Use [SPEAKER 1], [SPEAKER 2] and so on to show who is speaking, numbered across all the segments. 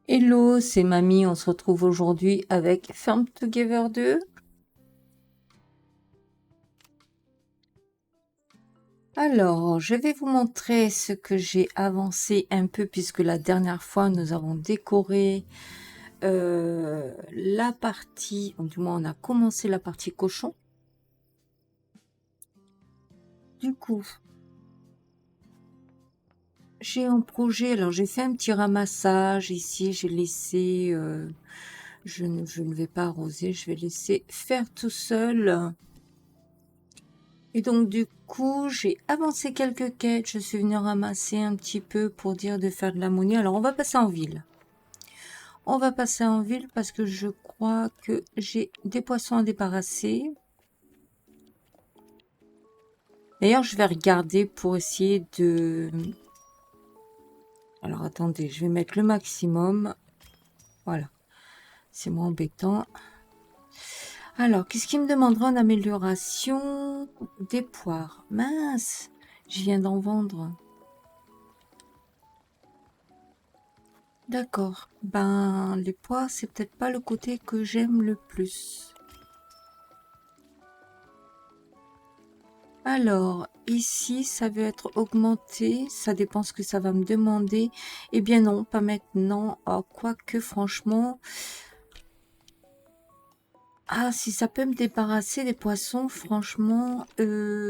[SPEAKER 1] Hello, c'est Mamie, on se retrouve aujourd'hui avec Farm Together 2. Alors, je vais vous montrer ce que j'ai avancé un peu puisque la dernière fois nous avons décoré la partie, ou du moins on a commencé la partie cochon. Du coup, j'ai un projet, alors j'ai fait un petit ramassage ici, j'ai laissé, je ne vais pas arroser, je vais laisser faire tout seul. Et donc du coup, j'ai avancé quelques quêtes, je suis venue ramasser un petit peu pour dire de faire de l'ammonia. Alors on va passer en ville. On va passer en ville parce que je crois que j'ai des poissons à débarrasser. D'ailleurs, je vais regarder pour essayer de... Alors attendez, je vais mettre le maximum. Voilà, c'est moins embêtant. Alors, qu'est-ce qu'il me demandera en amélioration? Des poires. Mince, je viens d'en vendre. D'accord. Ben, les poires, c'est peut-être pas le côté que j'aime le plus. Alors, ici, ça veut être augmenté. Ça dépend ce que ça va me demander. Eh bien non, pas maintenant. Oh, quoique, franchement... Ah, si ça peut me débarrasser des poissons, franchement,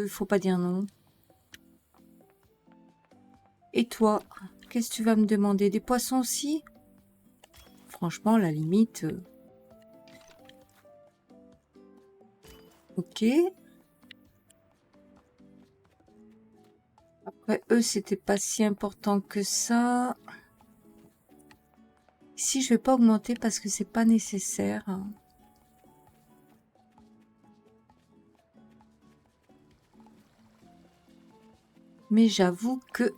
[SPEAKER 1] faut pas dire non. Et toi, qu'est-ce que tu vas me demander? Des poissons aussi? Franchement, à la limite... Ok. Après, eux, c'était pas si important que ça. Si je vais pas augmenter parce que c'est pas nécessaire. Mais j'avoue que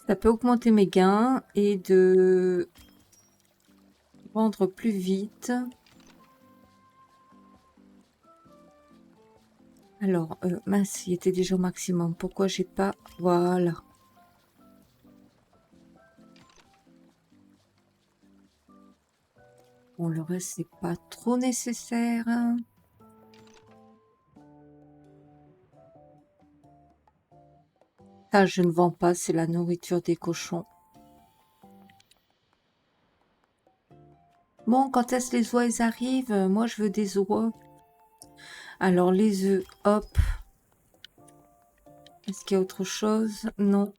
[SPEAKER 1] ça peut augmenter mes gains et de vendre plus vite. Alors, mince, il était déjà au maximum. Pourquoi j'ai pas... Voilà. Bon, le reste, c'est pas trop nécessaire. Ça, je ne vends pas, c'est la nourriture des cochons. Bon, quand est-ce que les oies ils arrivent? Moi, je veux des oies. Alors, les œufs, hop. Est-ce qu'il y a autre chose? Non.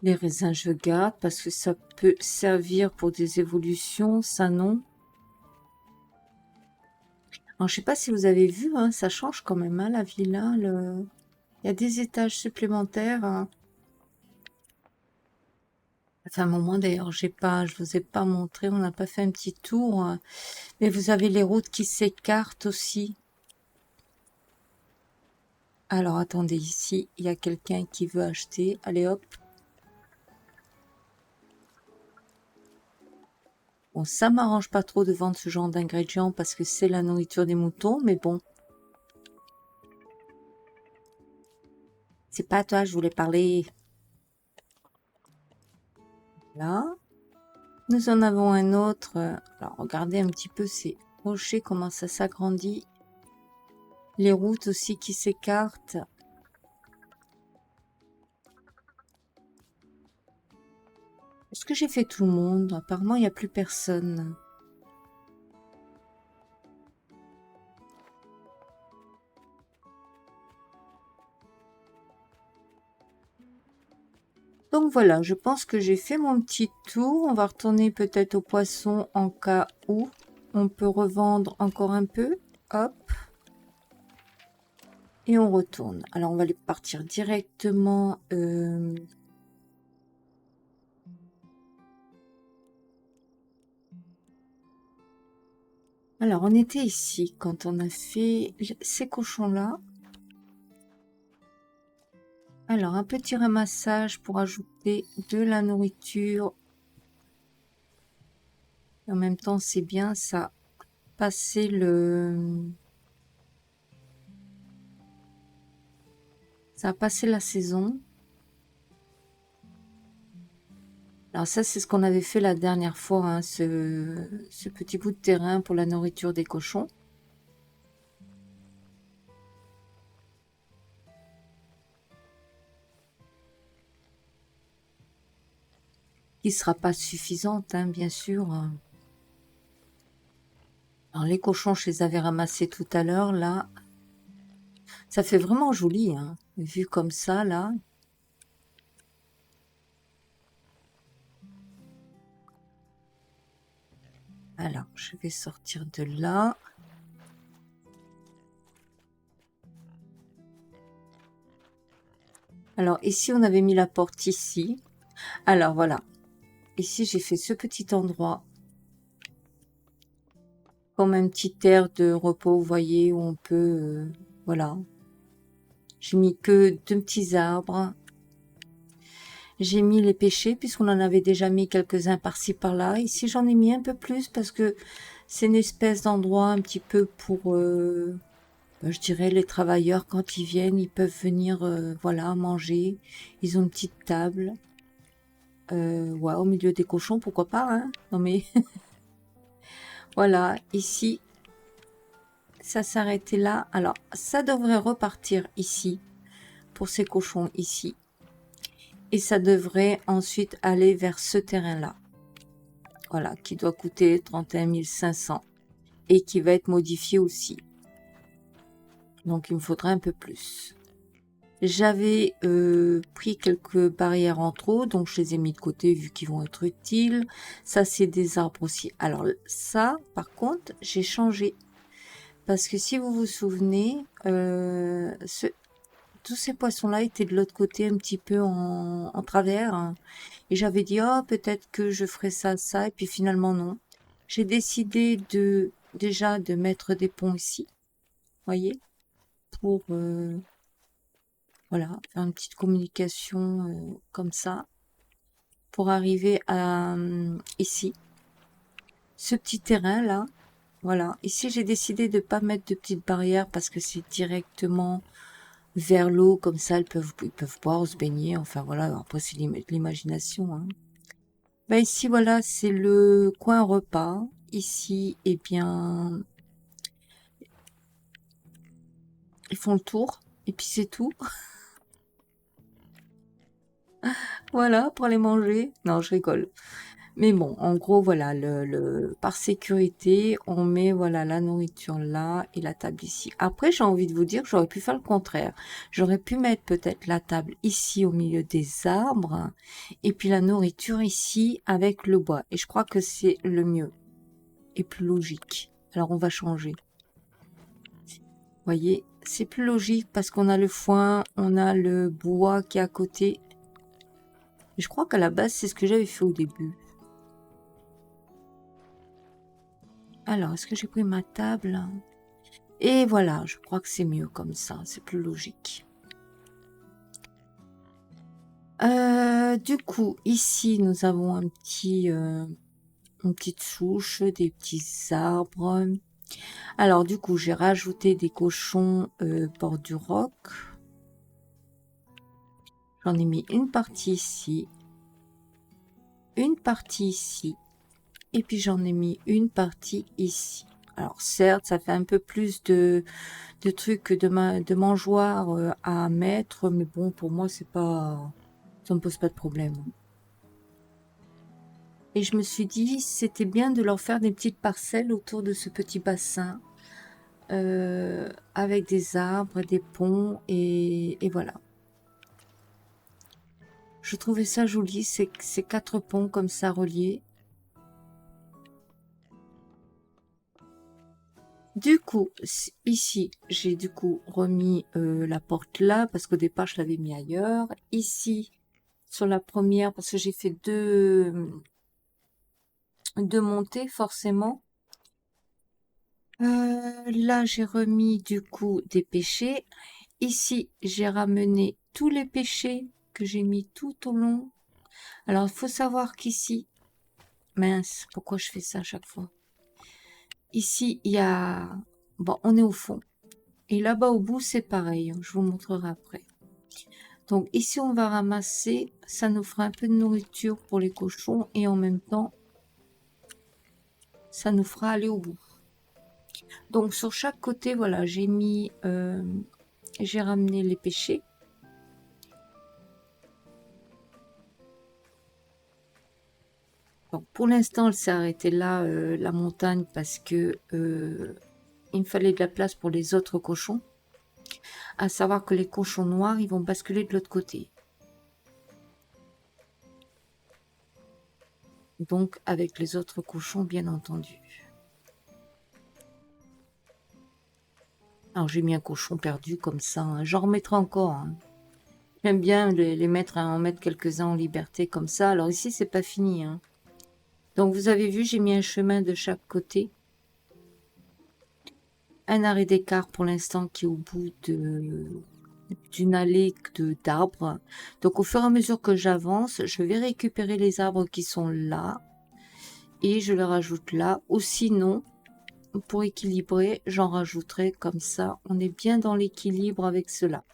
[SPEAKER 1] Les raisins, je garde parce que ça peut servir pour des évolutions. Ça, non. Alors, je sais pas si vous avez vu, hein, ça change quand même, hein, la villa. Il y a des étages supplémentaires. Hein. Ça fait un moment d'ailleurs, je vous ai pas montré, on n'a pas fait un petit tour. Mais vous avez les routes qui s'écartent aussi. Alors attendez, ici, il y a quelqu'un qui veut acheter. Allez hop. Bon, ça m'arrange pas trop de vendre ce genre d'ingrédients parce que c'est la nourriture des moutons, mais bon. C'est pas à toi, je voulais parler. Là. Nous en avons un autre. Alors, regardez un petit peu ces rochers, comment ça s'agrandit. Les routes aussi qui s'écartent. Est-ce que j'ai fait tout le monde? Apparemment, il n'y a plus personne. Donc voilà, je pense que j'ai fait mon petit tour. On va retourner peut-être au poisson en cas où on peut revendre encore un peu. Hop. Et on retourne. Alors, on va aller partir directement... Alors, on était ici quand on a fait ces cochons-là. Alors, un petit ramassage pour ajouter de la nourriture. En même temps, c'est bien, ça passer ça a passé la saison. Alors ça, c'est ce qu'on avait fait la dernière fois, hein, ce petit bout de terrain pour la nourriture des cochons. Qui sera pas suffisante, hein, bien sûr. Alors les cochons, je les avais ramassés tout à l'heure, là. Ça fait vraiment joli, hein, vu comme ça, là. Alors, je vais sortir de là. Alors, ici, on avait mis la porte ici. Alors, voilà. Ici, j'ai fait ce petit endroit. Comme un petit air de repos, vous voyez, où on peut... voilà. J'ai mis que 2 petits arbres. J'ai mis les pêchers, puisqu'on en avait déjà mis quelques-uns par-ci, par-là. Ici, j'en ai mis un peu plus, parce que c'est une espèce d'endroit un petit peu pour... je dirais les travailleurs, quand ils viennent, ils peuvent venir voilà, manger. Ils ont une petite table. Ouais, au milieu des cochons, pourquoi pas, hein? Non mais voilà, ici, ça s'arrêtait là. Alors, ça devrait repartir ici, pour ces cochons ici. Et ça devrait ensuite aller vers ce terrain-là. Voilà, qui doit coûter 31 500. Et qui va être modifié aussi. Donc, il me faudra un peu plus. J'avais pris quelques barrières en trop, donc je les ai mis de côté vu qu'ils vont être utiles. Ça, c'est des arbres aussi. Alors ça, par contre, j'ai changé. Parce que si vous vous souvenez, tous ces poissons-là étaient de l'autre côté, un petit peu en travers, hein. Et j'avais dit, oh, peut-être que je ferais ça, ça. Et puis finalement, non. J'ai décidé déjà de mettre des ponts ici, voyez, pour... voilà, faire une petite communication comme ça pour arriver à ici, ce petit terrain là. Voilà, ici j'ai décidé de pas mettre de petites barrières parce que c'est directement vers l'eau, comme ça ils peuvent boire, se baigner, enfin voilà, après c'est l'imagination, hein. Bah ici voilà, c'est le coin repas. Ici, eh bien, ils font le tour et puis c'est tout. Voilà, pour les manger. Non, je rigole. Mais bon, en gros, voilà, par sécurité, on met voilà la nourriture là et la table ici. Après, j'ai envie de vous dire que j'aurais pu faire le contraire. J'aurais pu mettre peut-être la table ici au milieu des arbres et puis la nourriture ici avec le bois. Et je crois que c'est le mieux et plus logique. Alors, on va changer. Vous voyez, c'est plus logique parce qu'on a le foin, on a le bois qui est à côté. Et je crois qu'à la base, c'est ce que j'avais fait au début. Alors, est-ce que j'ai pris ma table? Et voilà, je crois que c'est mieux comme ça, c'est plus logique. Du coup, ici, nous avons une petite souche, des petits arbres. Alors, du coup, j'ai rajouté des cochons bord du roc. J'en ai mis une partie ici, une partie ici, et puis j'en ai mis une partie ici. Alors certes, ça fait un peu plus de trucs de mangeoires à mettre, mais bon, pour moi, c'est pas, ça me pose pas de problème. Et je me suis dit, c'était bien de leur faire des petites parcelles autour de ce petit bassin, avec des arbres, des ponts, et voilà. Je trouvais ça joli, ces 4 ponts comme ça reliés. Du coup, ici, j'ai du coup remis la porte là, parce qu'au départ, je l'avais mis ailleurs. Ici, sur la première, parce que j'ai fait deux montées, forcément. Là, j'ai remis du coup des pêchers. Ici, j'ai ramené tous les pêchés que j'ai mis tout au long. Alors, il faut savoir qu'ici, mince, pourquoi je fais ça à chaque fois? Ici, il y a... Bon, on est au fond. Et là-bas au bout, c'est pareil. Je vous montrerai après. Donc ici, on va ramasser. Ça nous fera un peu de nourriture pour les cochons. Et en même temps, ça nous fera aller au bout. Donc sur chaque côté, voilà, j'ai mis... j'ai ramené les pêchés. Donc pour l'instant, elle s'est arrêtée là, la montagne, parce que il me fallait de la place pour les autres cochons. À savoir que les cochons noirs, ils vont basculer de l'autre côté. Donc avec les autres cochons, bien entendu. Alors j'ai mis un cochon perdu comme ça. Hein. J'en remettrai encore. Hein. J'aime bien les mettre, en mettre quelques-uns en liberté comme ça. Alors ici, c'est pas fini. Hein. Donc vous avez vu, j'ai mis un chemin de chaque côté. Un arrêt d'écart pour l'instant qui est au bout d'une allée d'arbres. Donc au fur et à mesure que j'avance, je vais récupérer les arbres qui sont là et je les rajoute là. Ou sinon, pour équilibrer, j'en rajouterai comme ça. On est bien dans l'équilibre avec cela.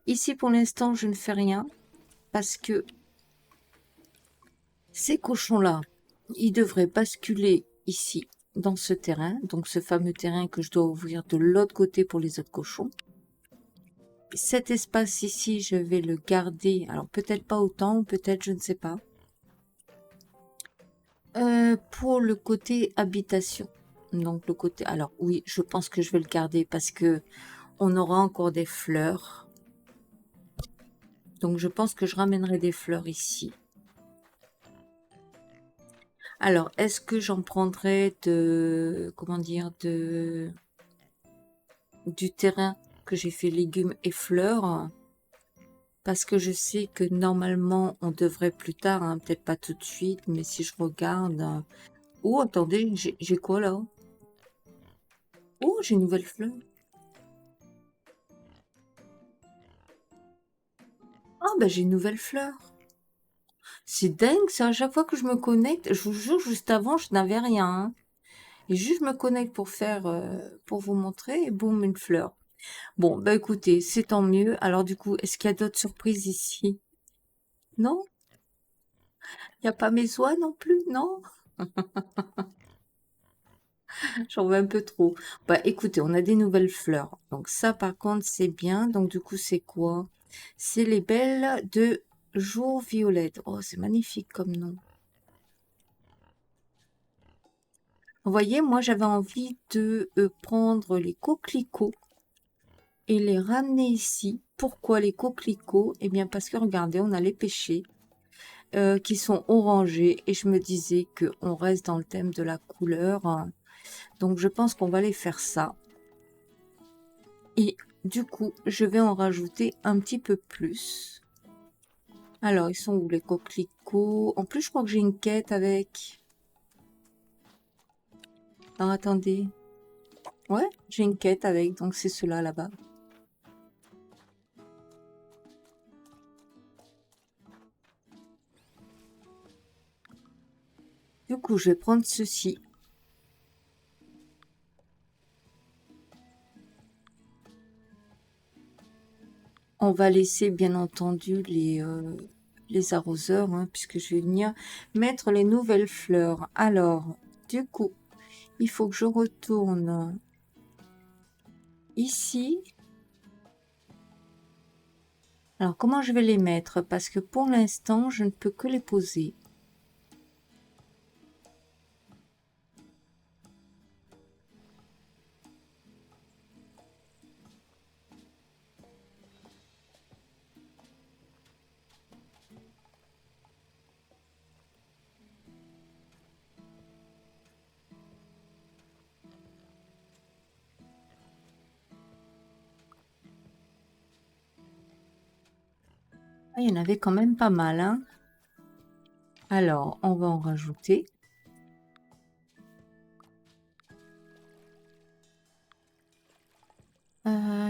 [SPEAKER 1] Ici pour l'instant, je ne fais rien parce que ces cochons-là, ils devraient basculer ici dans ce terrain, donc ce fameux terrain que je dois ouvrir de l'autre côté pour les autres cochons. Cet espace ici, je vais le garder. Alors peut-être pas autant, peut-être, je ne sais pas. Pour le côté habitation. Donc le côté... Alors oui, je pense que je vais le garder parce que on aura encore des fleurs. Donc je pense que je ramènerai des fleurs ici. Alors, est-ce que j'en prendrai comment dire, du terrain que j'ai fait légumes et fleurs? Parce que je sais que normalement, on devrait plus tard, hein, peut-être pas tout de suite, mais si je regarde... Oh, attendez, j'ai quoi là? Oh, j'ai une nouvelle fleur. Ah, ben j'ai une nouvelle fleur. C'est dingue, ça. À chaque fois que je me connecte, je vous jure, juste avant, je n'avais rien. Hein. Et juste je me connecte pour faire, pour vous montrer, et boum, une fleur. Bon, bah écoutez, c'est tant mieux. Alors du coup, est-ce qu'il y a d'autres surprises ici? Non? Il n'y a pas mes oies non plus? Non? J'en veux un peu trop. Bah écoutez, on a des nouvelles fleurs. Donc ça, par contre, c'est bien. Donc du coup, c'est quoi? C'est les belles de jour violette. Oh, c'est magnifique comme nom. Vous voyez, moi, j'avais envie de prendre les coquelicots et les ramener ici. Pourquoi les coquelicots? Eh bien, parce que regardez, on a les pêchés qui sont orangés et je me disais qu'on reste dans le thème de la couleur. Hein. Donc, je pense qu'on va aller faire ça. Et du coup, je vais en rajouter un petit peu plus. Alors, ils sont où les coquelicots? En plus, je crois que j'ai une quête avec... Alors, attendez. Ouais, j'ai une quête avec, donc c'est ceux-là là-bas. Du coup, je vais prendre ceci. On va laisser, bien entendu, les arroseurs, hein, puisque je vais venir mettre les nouvelles fleurs. Alors, du coup, il faut que je retourne ici. Alors, comment je vais les mettre? Parce que pour l'instant, je ne peux que les poser. Ah, il y en avait quand même pas mal, hein? Alors, on va en rajouter.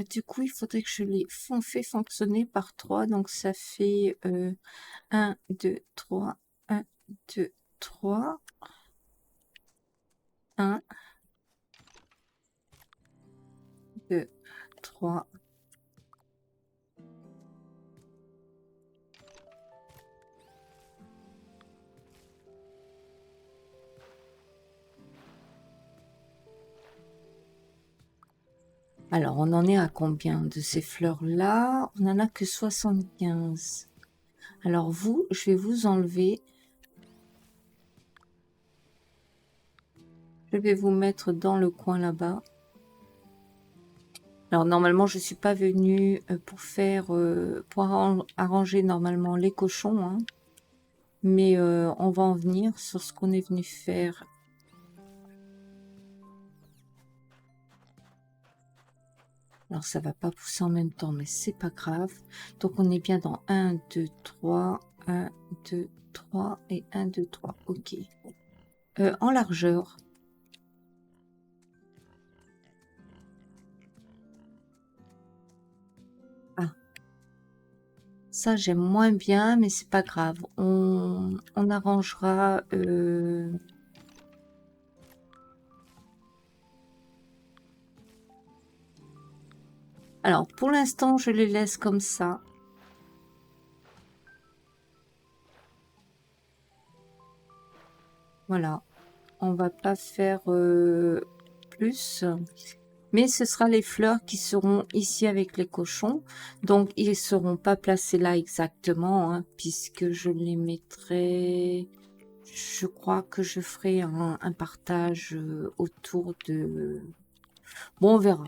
[SPEAKER 1] du coup, il faudrait que je les fait fonctionner par 3. Donc, ça fait 1, 2, 3, 1, 2, 3, 1, 2, 3. Alors, on en est à combien de ces fleurs-là? On n'en a que 75. Alors, vous, je vais vous enlever. Je vais vous mettre dans le coin là-bas. Alors, normalement, je ne suis pas venue pour faire, pour arranger normalement les cochons, hein. Mais on va en venir sur ce qu'on est venu faire. Alors, ça va pas pousser en même temps, mais c'est pas grave. Donc, on est bien dans 1, 2, 3, 1, 2, 3 et 1, 2, 3. Ok. En largeur. Ah, ça, j'aime moins bien, mais c'est pas grave. On arrangera. Alors, pour l'instant, je les laisse comme ça. Voilà. On va pas faire plus. Mais ce sera les fleurs qui seront ici avec les cochons. Donc, ils ne seront pas placés là exactement, hein, puisque je les mettrai... Je crois que je ferai un partage autour de... Bon, on verra.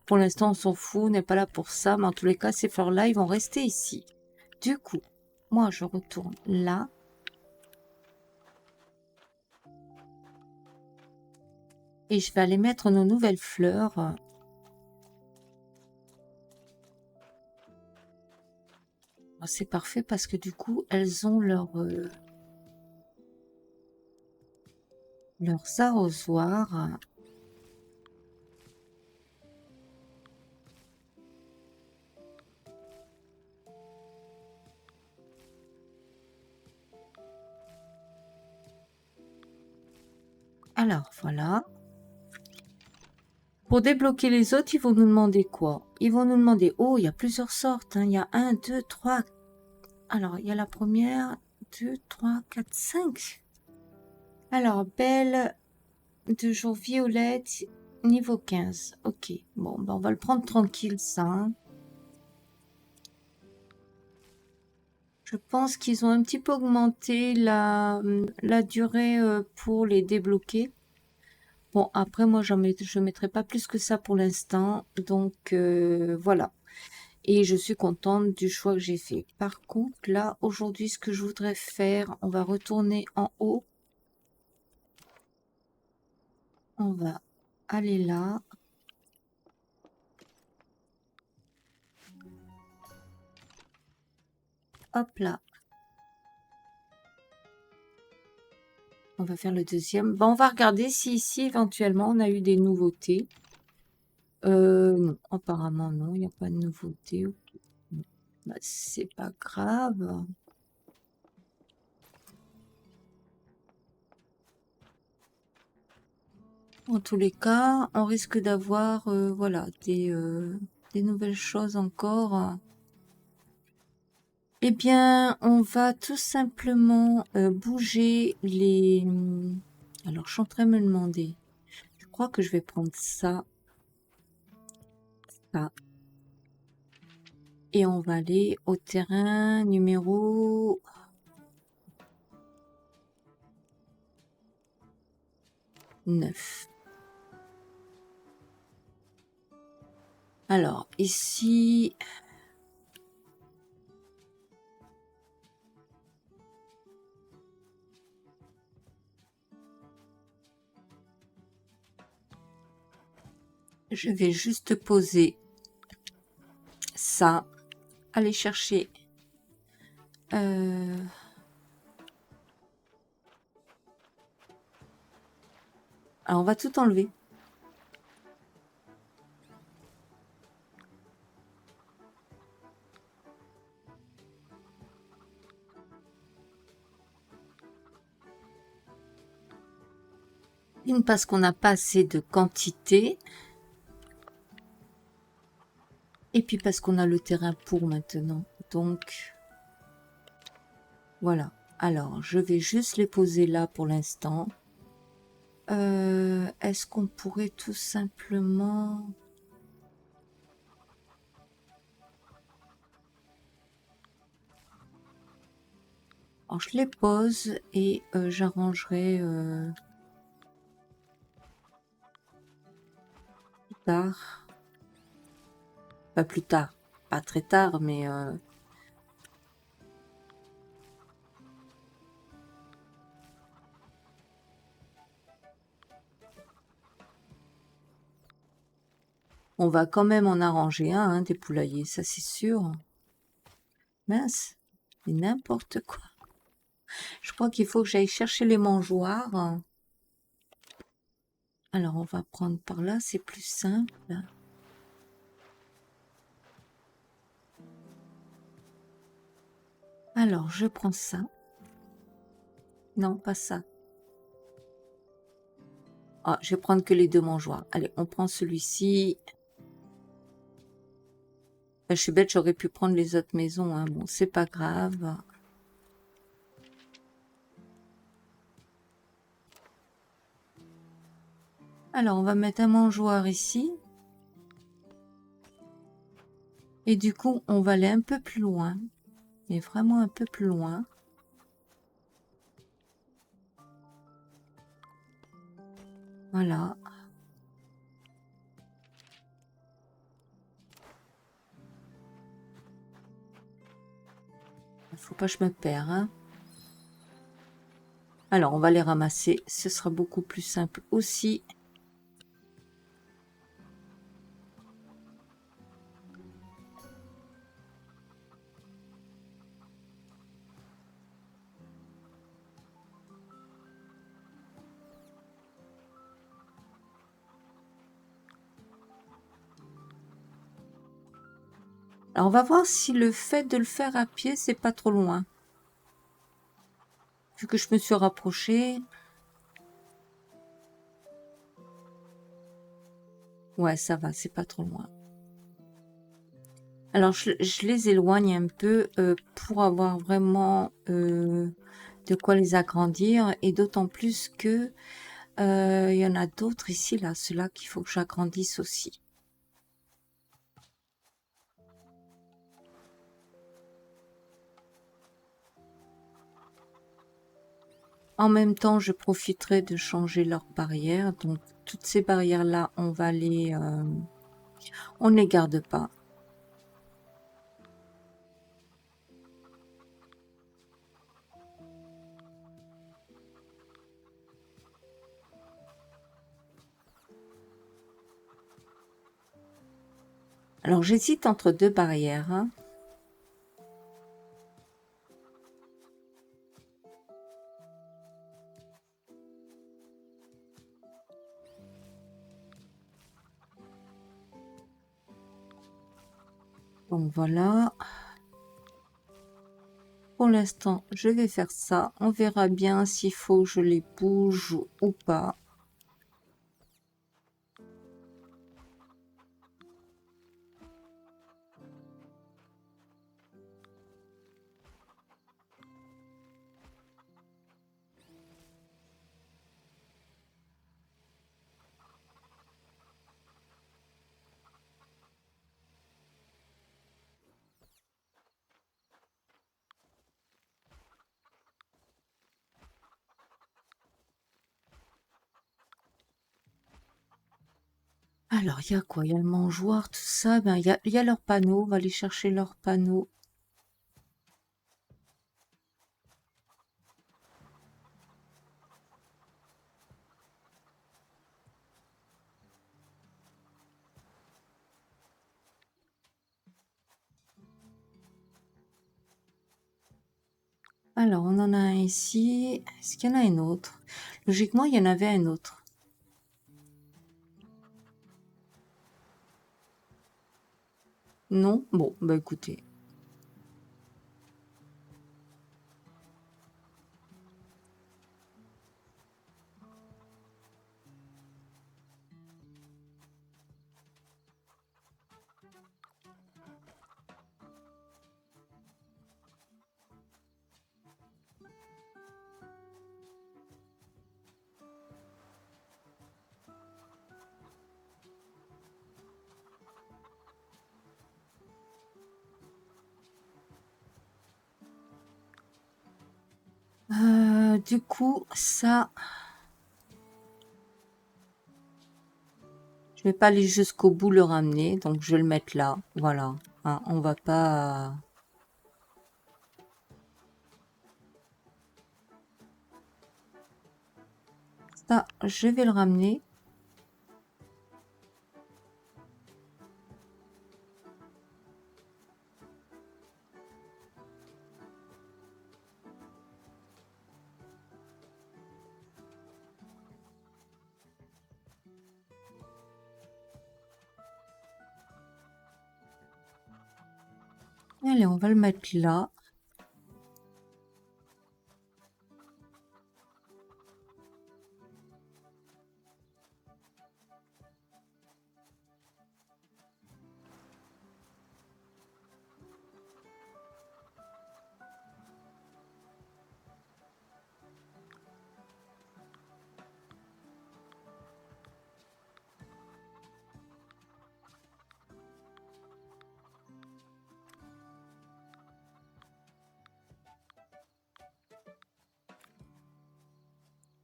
[SPEAKER 1] Pour l'instant, on s'en fout, on n'est pas là pour ça. Mais en tous les cas, ces fleurs-là, ils vont rester ici. Du coup, moi, je retourne là. Et je vais aller mettre nos nouvelles fleurs. C'est parfait parce que du coup, elles ont leurs arrosoirs. Alors, voilà. Pour débloquer les autres, ils vont nous demander quoi? Ils vont nous demander... Oh, il y a plusieurs sortes, hein. Il y a 1, 2, 3... Alors, il y a la première, 2, 3, 4, 5. Alors, belle de jour violette, niveau 15. Ok, bon, ben on va le prendre tranquille, ça. Hein. Je pense qu'ils ont un petit peu augmenté la durée pour les débloquer. Bon, après, moi, je ne mettrai pas plus que ça pour l'instant. Donc, voilà. Et je suis contente du choix que j'ai fait. Par contre, là, aujourd'hui, ce que je voudrais faire, on va retourner en haut. On va aller là. Hop là. On va faire le deuxième. Bon, on va regarder si ici, éventuellement, on a eu des nouveautés. Non, apparemment, non, il n'y a pas de nouveauté. Bah, c'est pas grave. En tous les cas, on risque d'avoir voilà, des nouvelles choses encore. Eh bien, on va tout simplement bouger les... Alors, je suis en train de me demander. Je crois que je vais prendre ça. Ça. Et on va aller au terrain numéro... 9. Alors, ici... Je vais juste poser ça. Aller chercher... Alors, on va tout enlever. Une parce qu'on n'a pas assez de quantité. Et puis parce qu'on a le terrain pour maintenant. Donc, voilà. Alors, je vais juste les poser là pour l'instant. Est-ce qu'on pourrait tout simplement... Alors, je les pose et j'arrangerai plus tard. Pas plus tard. Pas très tard, mais... on va quand même en arranger un, hein, des poulaillers, ça c'est sûr. Mince, mais n'importe quoi. Je crois qu'il faut que j'aille chercher les mangeoires. Alors, on va prendre par là, c'est plus simple. Alors, je prends ça. Non, pas ça. Ah, je vais prendre que les deux mangeoires. Allez, on prend celui-ci. Je suis bête, j'aurais pu prendre les autres maisons. Hein. Bon, c'est pas grave. Alors, on va mettre un mangeoire ici. Et du coup, on va aller un peu plus loin. Mais vraiment un peu plus loin. Voilà. Faut pas que je me perds. Hein. Alors, on va les ramasser. Ce sera beaucoup plus simple aussi. Alors, on va voir si le fait de le faire à pied, c'est pas trop loin. Vu que je me suis rapprochée. Ouais, ça va, c'est pas trop loin. Alors, je les éloigne un peu pour avoir vraiment de quoi les agrandir. Et d'autant plus que il y en a d'autres ici, là. Ceux-là qu'il faut que j'agrandisse aussi. En même temps, je profiterai de changer leurs barrières. Donc, toutes ces barrières-là, on va les... on ne les garde pas. Alors, j'hésite entre deux barrières. Hein. Donc, voilà. Pour l'instant, je vais faire ça. On verra bien s'il faut que je les bouge ou pas. Alors, il y a quoi? Il y a le mangeoire, tout ça. Ben, il y a leurs panneaux. On va aller chercher leurs panneaux. Alors, on en a un ici. Est-ce qu'il y en a un autre? Logiquement, il y en avait un autre. Non? Bon, bah écoutez. du coup, ça, je vais pas aller jusqu'au bout le ramener, donc je vais le mettre là. Voilà. Hein, on va pas. Ça, je vais le ramener. Allez, on va le mettre là.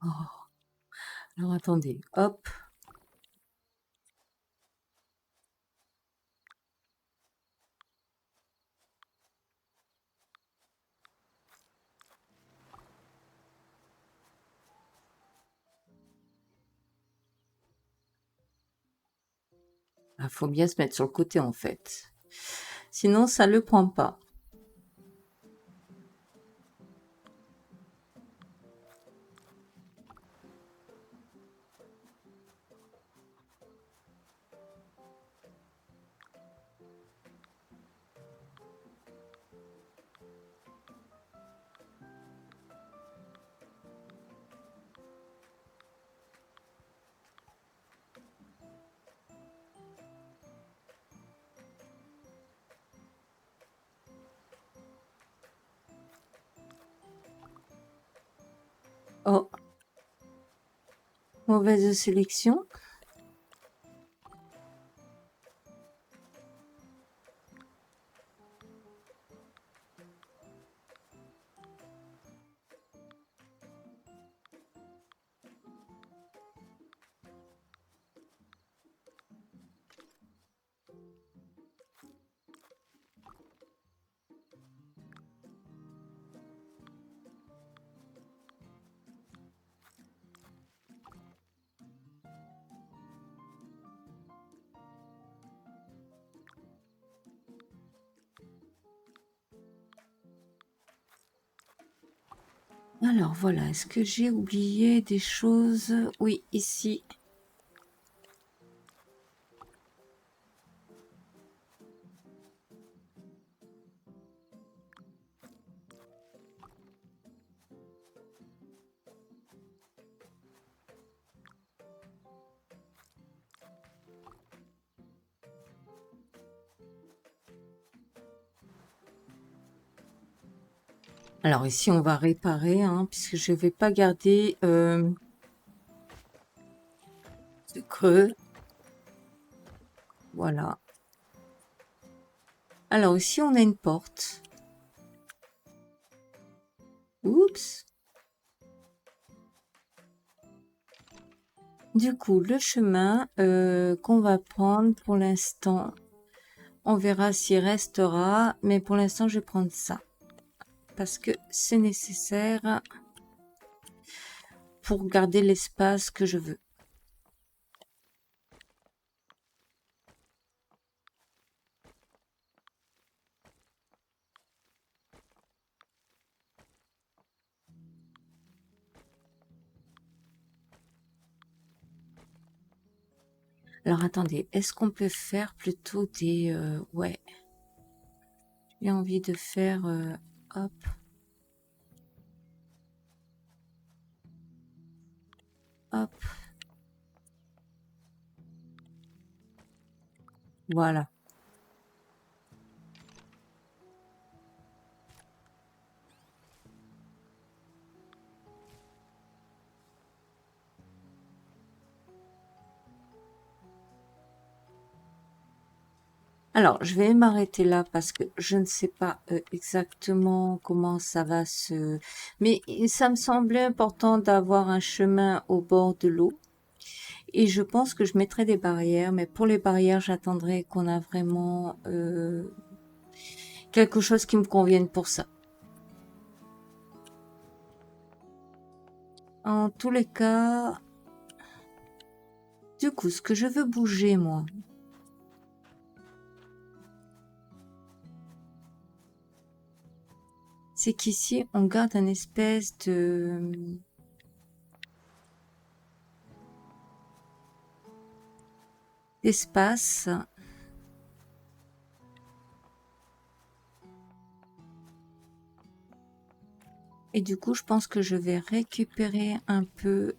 [SPEAKER 1] Oh. Alors attendez, hop. Il faut bien se mettre sur le côté en fait. Sinon, ça le prend pas. Oh, mauvaise sélection. Alors voilà, est-ce que j'ai oublié des choses? Oui, ici. Alors ici, on va réparer, hein, puisque je vais pas garder ce creux. Voilà. Alors ici, on a une porte. Oups. Du coup, le chemin qu'on va prendre pour l'instant, on verra s'il restera. Mais pour l'instant, je vais prendre ça. Parce que c'est nécessaire pour garder l'espace que je veux. Alors attendez, est-ce qu'on peut faire plutôt des... ouais, j'ai envie de faire... hop. Hop. Voilà. Alors, je vais m'arrêter là parce que je ne sais pas exactement comment ça va se... Mais ça me semblait important d'avoir un chemin au bord de l'eau. Et je pense que je mettrai des barrières, mais pour les barrières, j'attendrai qu'on a vraiment quelque chose qui me convienne pour ça. En tous les cas, du coup, ce que je veux bouger, moi, c'est qu'ici, on garde un espèce de... d'espace. Et du coup, je pense que je vais récupérer un peu...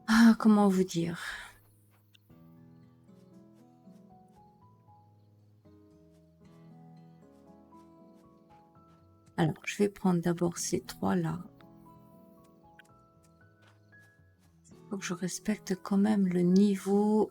[SPEAKER 1] Ah, comment vous dire? Alors, je vais prendre d'abord ces trois-là. Faut que je respecte quand même le niveau...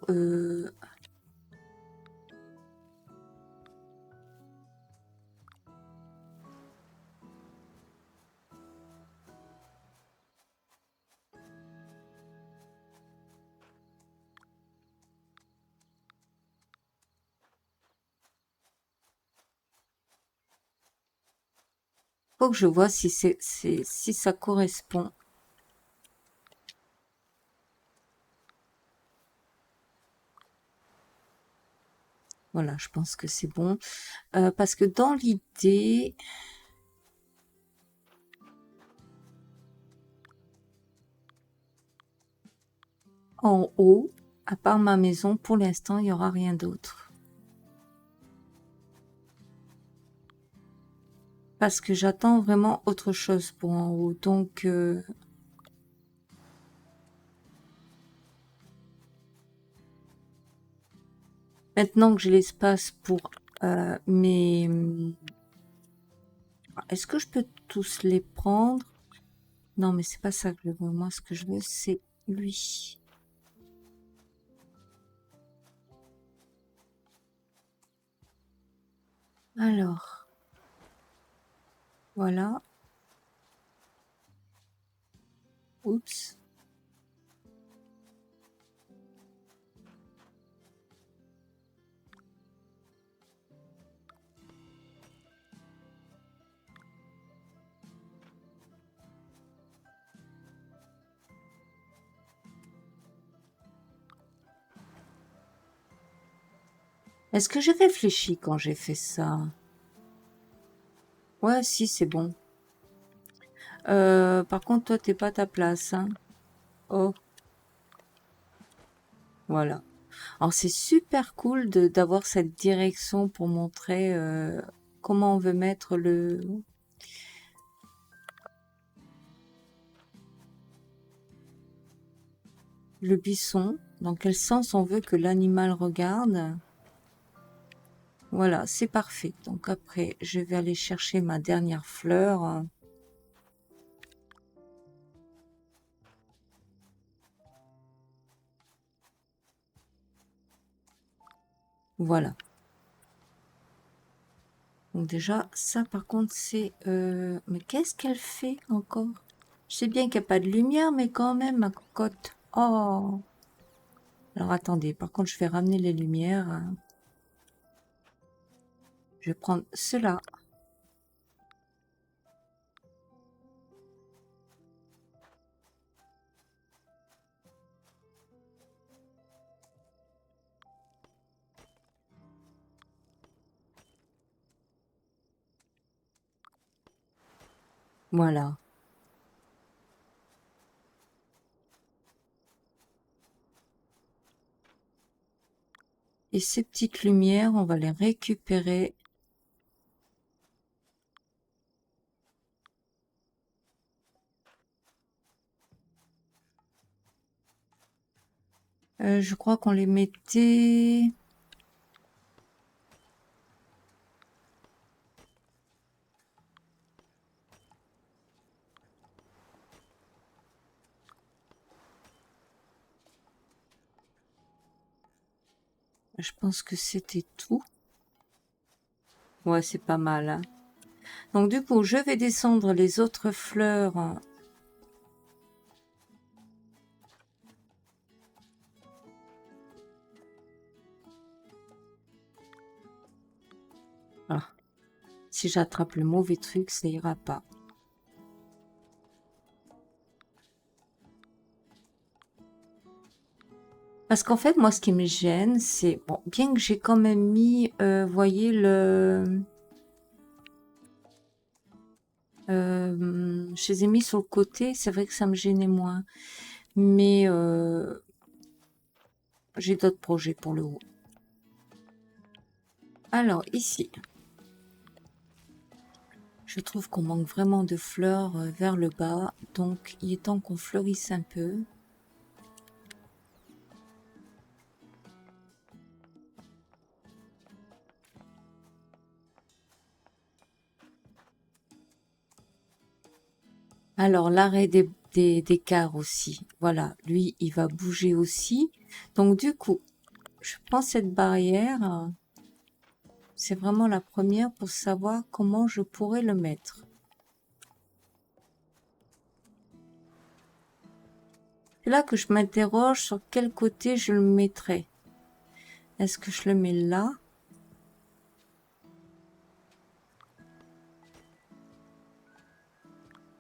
[SPEAKER 1] Faut que je vois si si ça correspond. Voilà, je pense que c'est bon. Parce que dans l'idée... En haut, à part ma maison, pour l'instant, il n'y aura rien d'autre. Parce que j'attends vraiment autre chose pour en haut. Donc, maintenant que j'ai l'espace pour mes... Est-ce que je peux tous les prendre? Non, mais c'est pas ça que je veux. Moi, ce que je veux, c'est lui. Alors, voilà. Oups. Est-ce que j'ai réfléchi quand j'ai fait ça? Ouais, si, c'est bon. Par contre, toi, t'es pas à ta place, hein. Oh, voilà. Alors, c'est super cool d'avoir cette direction pour montrer comment on veut mettre le buisson, dans quel sens on veut que l'animal regarde. Voilà, c'est parfait. Donc après, je vais aller chercher ma dernière fleur. Voilà. Donc déjà, ça par contre, c'est... Mais qu'est-ce qu'elle fait encore? Je sais bien qu'il n'y a pas de lumière, mais quand même, ma cocotte. Oh! Alors attendez, par contre, je vais ramener les lumières. Je vais prendre cela. Voilà. Et ces petites lumières, on va les récupérer. Je crois qu'on les mettait... Je pense que c'était tout. Ouais, c'est pas mal, hein. Donc du coup, je vais descendre les autres fleurs. Ah, si j'attrape le mauvais truc, ça ira pas. Parce qu'en fait, moi, ce qui me gêne, c'est... Bon, bien que j'ai quand même mis, voyez, je les ai mis sur le côté, c'est vrai que ça me gênait moins. Mais j'ai d'autres projets pour le haut. Alors, ici, je trouve qu'on manque vraiment de fleurs vers le bas. Donc, il est temps qu'on fleurisse un peu. Alors, l'arrêt des cars aussi. Voilà, lui, il va bouger aussi. Donc, du coup, je prends cette barrière. C'est vraiment la première pour savoir comment je pourrais le mettre. C'est là que je m'interroge sur quel côté je le mettrai. Est-ce que je le mets là?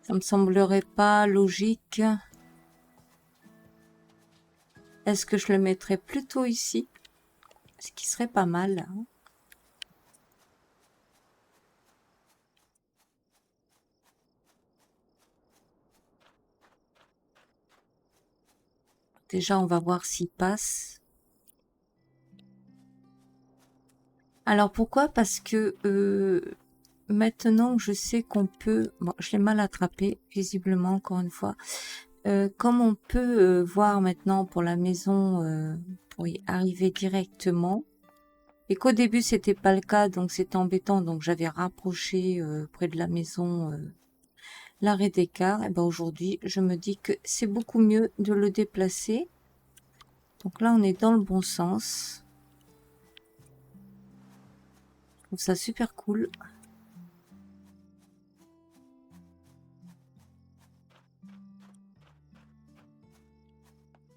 [SPEAKER 1] Ça me semblerait pas logique. Est-ce que je le mettrais plutôt ici? Ce qui serait pas mal, hein. Déjà, on va voir s'il passe. Alors pourquoi? Parce que maintenant que je sais qu'on peut... Bon, je l'ai mal attrapé, visiblement, encore une fois. Comme on peut voir maintenant pour la maison, pour y arriver directement, et qu'au début c'était pas le cas, donc c'était embêtant, donc j'avais rapproché près de la maison l'arrêt d'écart, et ben aujourd'hui je me dis que c'est beaucoup mieux de le déplacer. Donc là on est dans le bon sens. Je trouve ça super cool.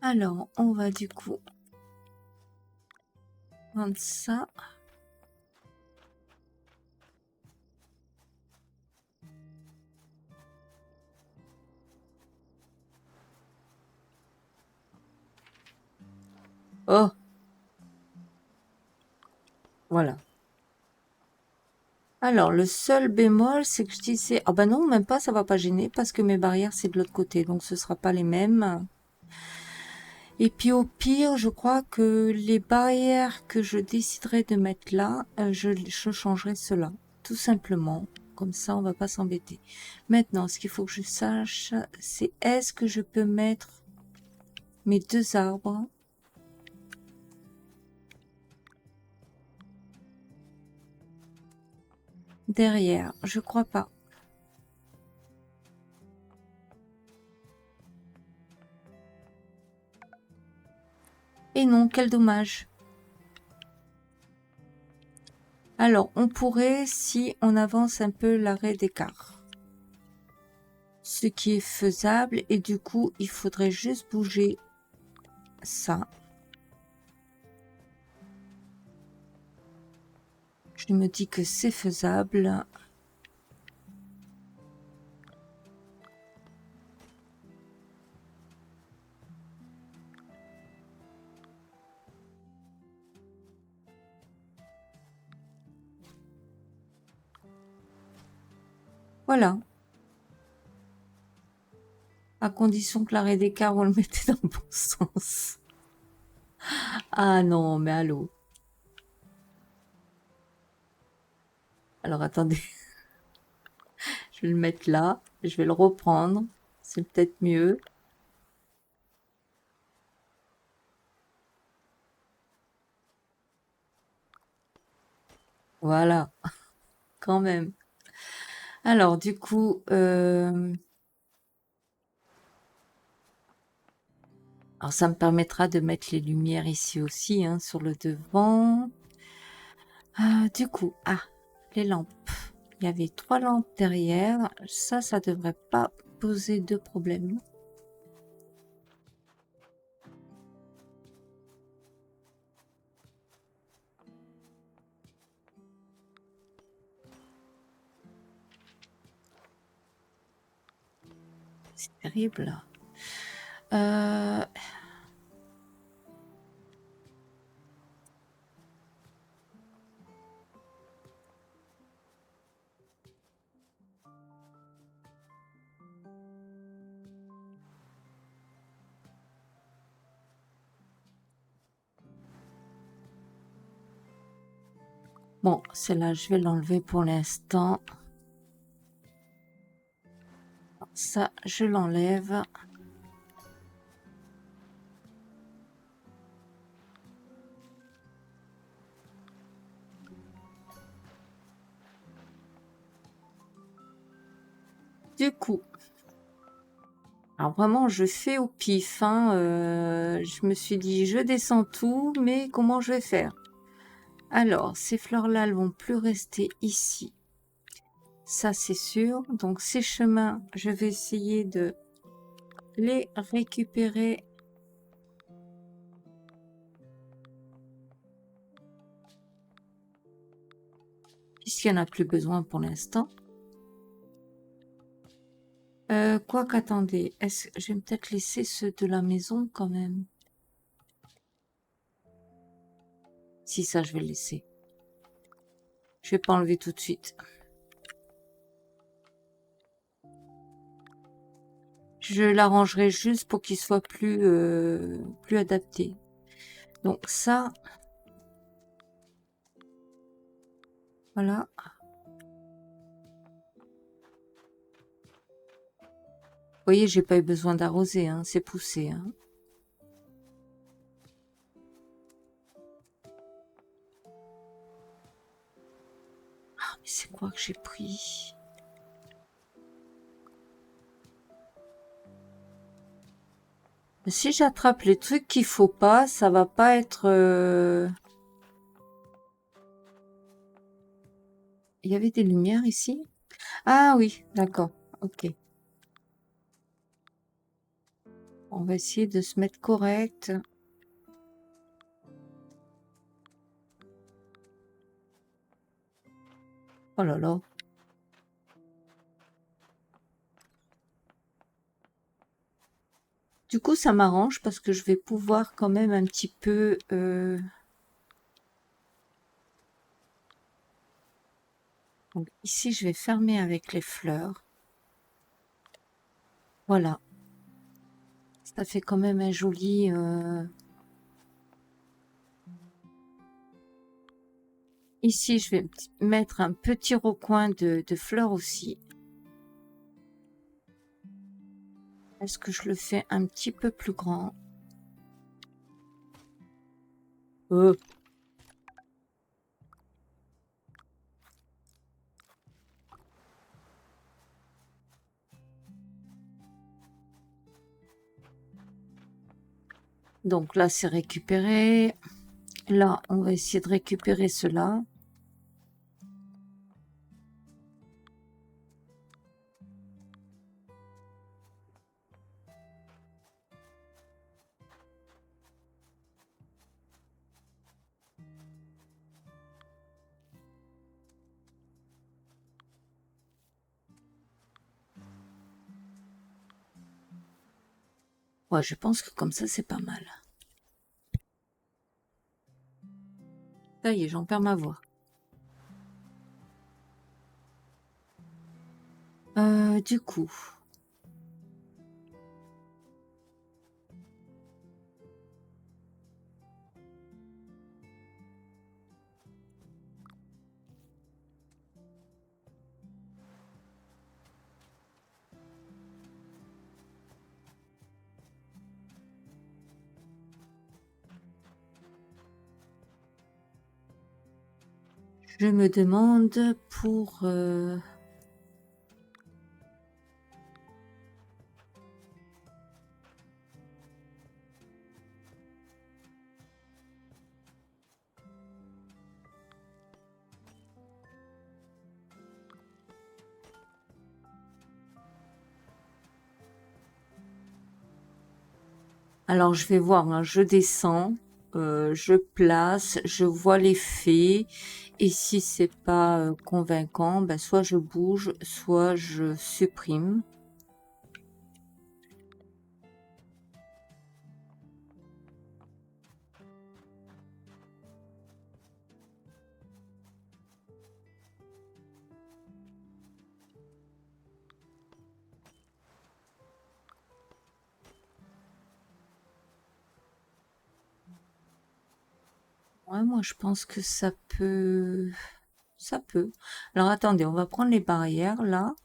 [SPEAKER 1] Alors on va du coup prendre ça. Oh, voilà. Alors, le seul bémol, c'est que je disais, ah ben non, même pas, ça va pas gêner parce que mes barrières, c'est de l'autre côté, donc ce sera pas les mêmes. Et puis au pire, je crois que les barrières que je déciderai de mettre là, je changerai cela, tout simplement. Comme ça, on va pas s'embêter. Maintenant, ce qu'il faut que je sache, c'est est-ce que je peux mettre mes deux arbres derrière? Je crois pas. Et non, quel dommage. Alors, on pourrait, si on avance un peu l'arrêt d'écart. Ce qui est faisable, et du coup, il faudrait juste bouger ça. Je me dis que c'est faisable. Voilà. À condition que l'arrêt d'écart, on le mettait dans le bon sens. Ah non, mais allô. Alors attendez, je vais le mettre là. Je vais le reprendre. C'est peut-être mieux. Voilà, quand même. Alors du coup, Alors ça me permettra de mettre les lumières ici aussi, hein, sur le devant. Du coup, les lampes. Il y avait 3 lampes derrière. Ça devrait pas poser de problème. C'est terrible. Bon, celle-là, je vais l'enlever pour l'instant. Ça, je l'enlève. Du coup, alors vraiment, je fais au pif, hein, je me suis dit, je descends tout, mais comment je vais faire? Alors, ces fleurs-là, elles vont plus rester ici. Ça, c'est sûr. Donc, ces chemins, je vais essayer de les récupérer. Puisqu'il n'y en a plus besoin pour l'instant. Quoi qu'attendez, je vais peut-être laisser ceux de la maison quand même. Si, ça, je vais le laisser. Je vais pas enlever tout de suite. Je l'arrangerai juste pour qu'il soit plus adapté. Donc ça, voilà. Vous voyez, j'ai pas eu besoin d'arroser, hein, c'est poussé. Hein. Ah, mais c'est quoi que j'ai pris? Si j'attrape les trucs qu'il faut pas, ça va pas être... Il y avait des lumières ici? Ah oui, d'accord, ok. On va essayer de se mettre correct. Oh là là. Du coup, ça m'arrange parce que je vais pouvoir quand même un petit peu... Donc ici, je vais fermer avec les fleurs. Voilà. Ça fait quand même un joli... Ici, je vais mettre un petit recoin de fleurs aussi. Est-ce que je le fais un petit peu plus grand? Donc là, c'est récupéré. Là, on va essayer de récupérer cela. Ouais, je pense que comme ça, c'est pas mal. Ça y est, j'en perds ma voix. Du coup... Je me demande pour... Alors, je vais voir, hein, je descends, je place, je vois l'effet. Et si c'est pas convaincant, ben, soit je bouge, soit je supprime. Ouais, moi, je pense que ça peut... Ça peut. Alors, attendez, on va prendre les barrières, là.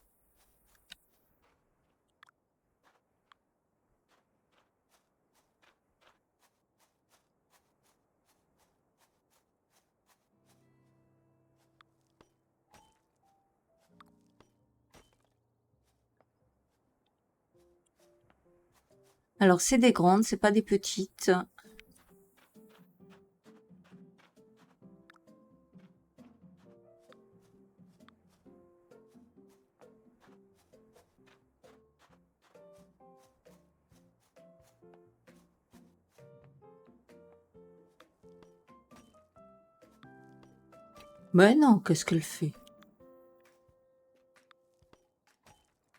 [SPEAKER 1] Alors, c'est des grandes, c'est pas des petites. Mais non, qu'est-ce qu'elle fait?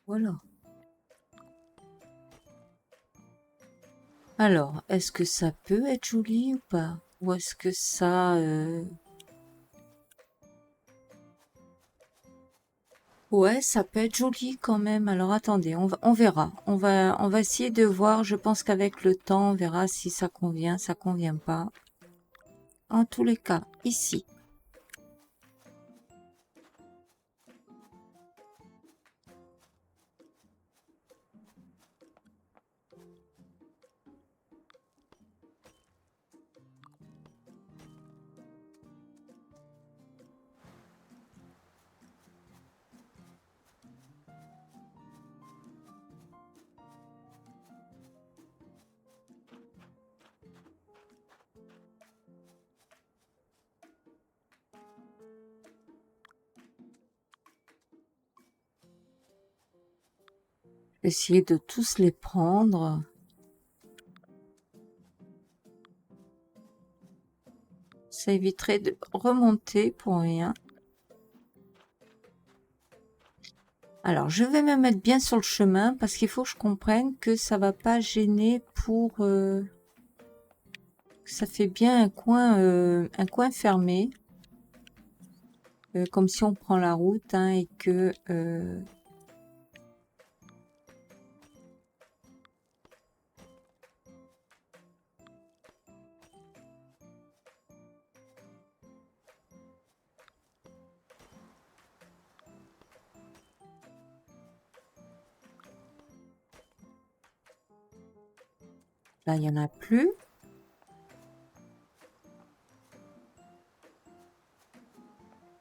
[SPEAKER 1] Voilà. Alors, est-ce que ça peut être joli ou pas? Ou est-ce que ça... Ouais, ça peut être joli quand même. Alors, attendez, on verra. On va essayer de voir. Je pense qu'avec le temps, on verra si ça convient, ça convient pas. En tous les cas, ici. Essayer de tous les prendre. Ça éviterait de remonter pour rien. Alors, je vais me mettre bien sur le chemin parce qu'il faut que je comprenne que ça va pas gêner pour... ça fait bien un coin fermé. Comme si on prend la route, hein, et que... là, il n'y en a plus.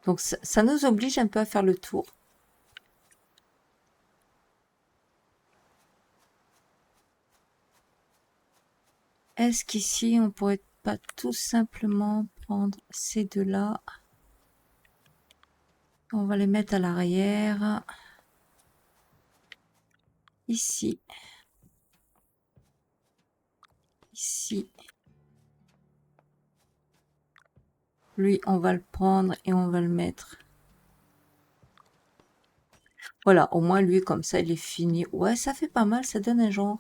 [SPEAKER 1] Donc, ça nous oblige un peu à faire le tour. Est-ce qu'ici, on pourrait pas tout simplement prendre ces deux-là? On va les mettre à l'arrière. Ici. Ici. Lui, on va le prendre et on va le mettre. Voilà, au moins lui, comme ça, il est fini. Ouais, ça fait pas mal, ça donne un genre.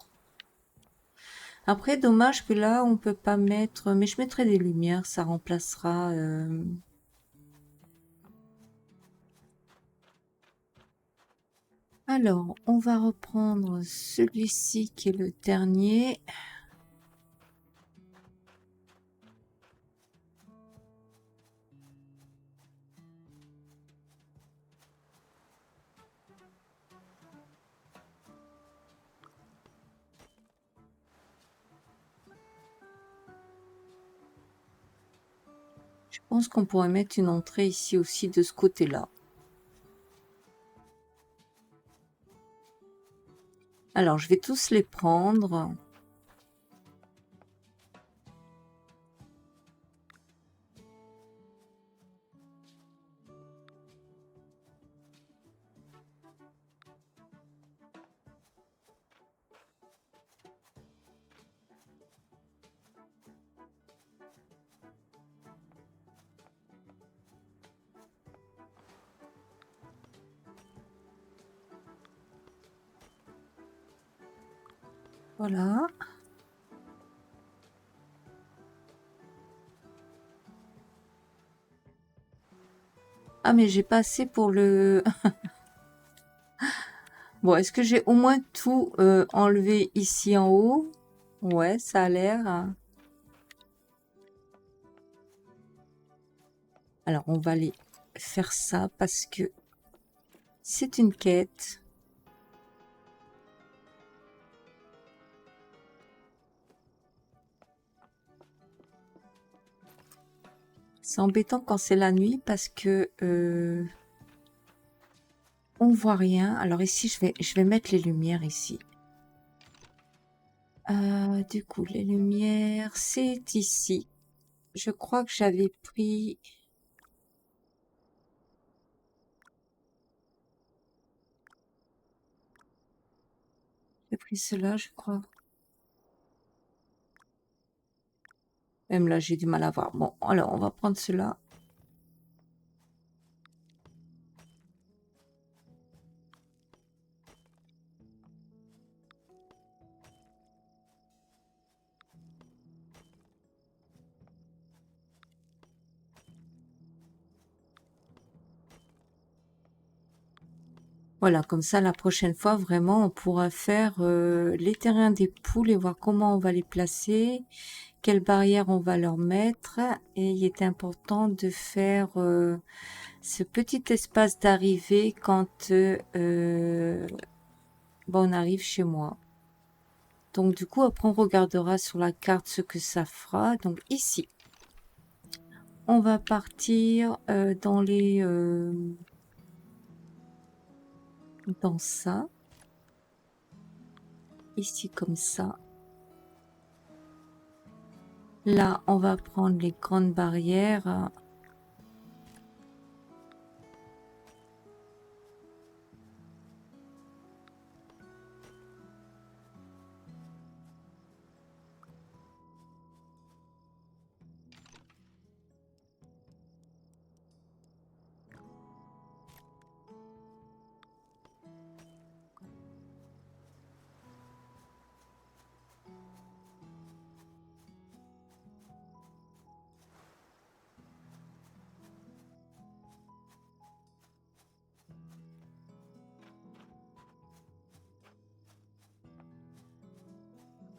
[SPEAKER 1] Après, dommage que là, on peut pas mettre... Mais je mettrai des lumières, ça remplacera... Alors, on va reprendre celui-ci qui est le dernier. Je pense qu'on pourrait mettre une entrée ici aussi de ce côté-là. Alors, je vais tous les prendre. Voilà. Ah, mais j'ai pas assez pour le... Bon, est-ce que j'ai au moins tout enlevé ici en haut? Ouais, ça a l'air. Alors, on va aller faire ça parce que c'est une quête. C'est embêtant quand c'est la nuit parce que on voit rien. Alors ici, je vais mettre les lumières ici. Du coup, les lumières, c'est ici. Je crois que j'avais pris... J'ai pris cela, je crois. Même là, j'ai du mal à voir. Bon, alors, on va prendre cela. Voilà, comme ça, la prochaine fois, vraiment, on pourra faire les terrains des poules et voir comment on va les placer, quelles barrières on va leur mettre. Et il est important de faire ce petit espace d'arrivée quand on arrive chez moi. Donc du coup, après, on regardera sur la carte ce que ça fera. Donc ici, on va partir dans les... dans ça. Ici, comme ça. Là, on va prendre les grandes barrières.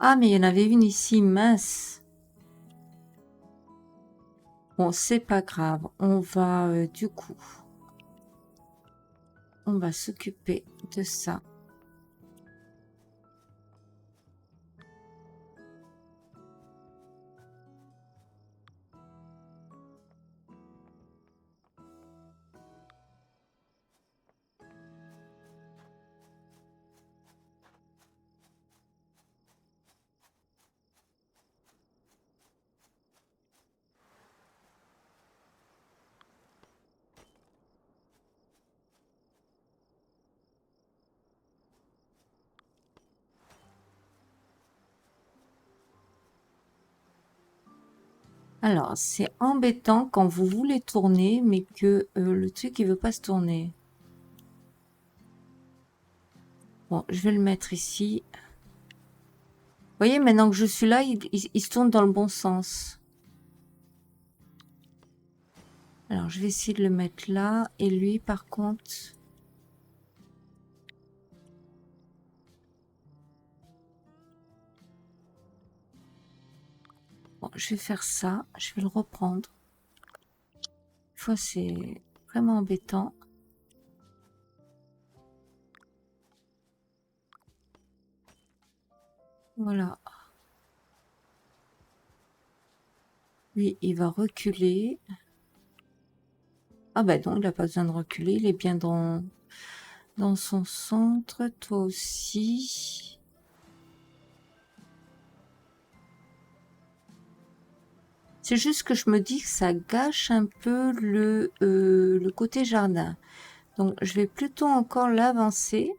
[SPEAKER 1] Ah, mais il y en avait une ici, mince. Bon, c'est pas grave. On va, du coup, on va s'occuper de ça. Alors, c'est embêtant quand vous voulez tourner, mais que le truc, il veut pas se tourner. Bon, je vais le mettre ici. Vous voyez, maintenant que je suis là, il se tourne dans le bon sens. Alors, je vais essayer de le mettre là. Et lui, par contre... Bon, je vais faire ça. Je vais le reprendre. Des fois, c'est vraiment embêtant. Voilà. Lui, il va reculer. Ah ben non, il n'a pas besoin de reculer. Il est bien dans son centre. Toi aussi. C'est juste que je me dis que ça gâche un peu le côté jardin. Donc, je vais plutôt encore l'avancer.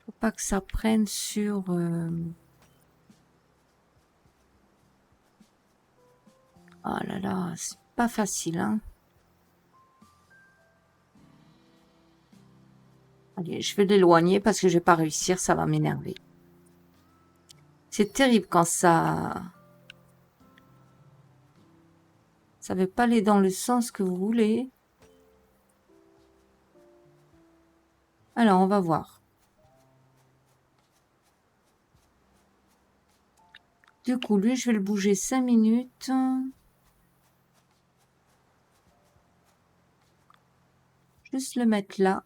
[SPEAKER 1] Faut pas que ça prenne sur... Oh là là, c'est pas facile, hein. Allez, je vais l'éloigner parce que je vais pas réussir, ça va m'énerver. C'est terrible quand ça... Ça veut pas aller dans le sens que vous voulez. Alors, on va voir. Du coup, lui, je vais le bouger 5 minutes. Juste le mettre là.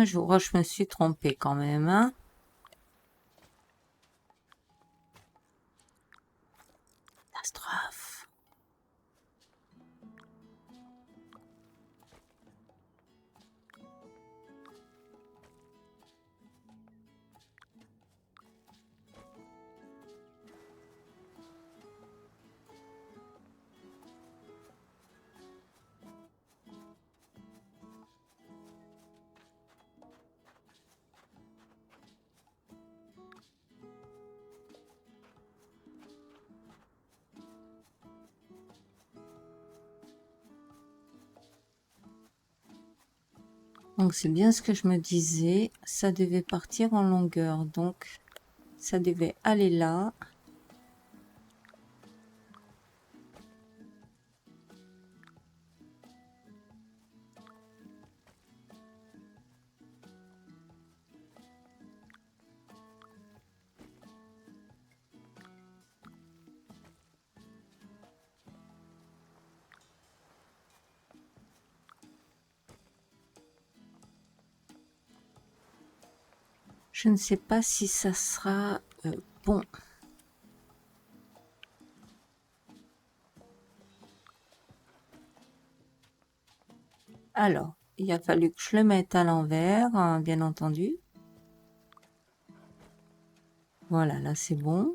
[SPEAKER 1] Je me suis trompée quand même, hein. Catastrophe. Donc c'est bien ce que je me disais. Ça devait partir en longueur. Donc ça devait aller là. Je ne sais pas si ça sera bon. Alors, il a fallu que je le mette à l'envers, hein, bien entendu. Voilà, là c'est bon.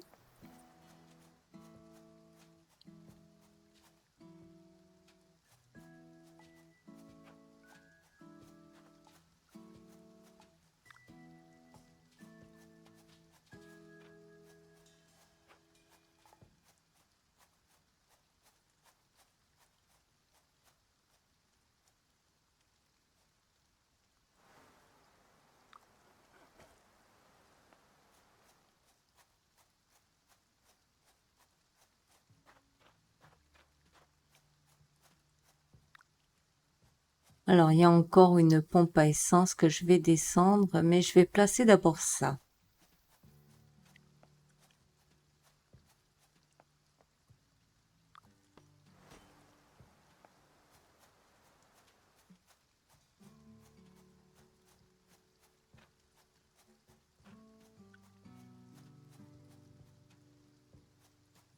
[SPEAKER 1] Alors, il y a encore une pompe à essence que je vais descendre, mais je vais placer d'abord ça.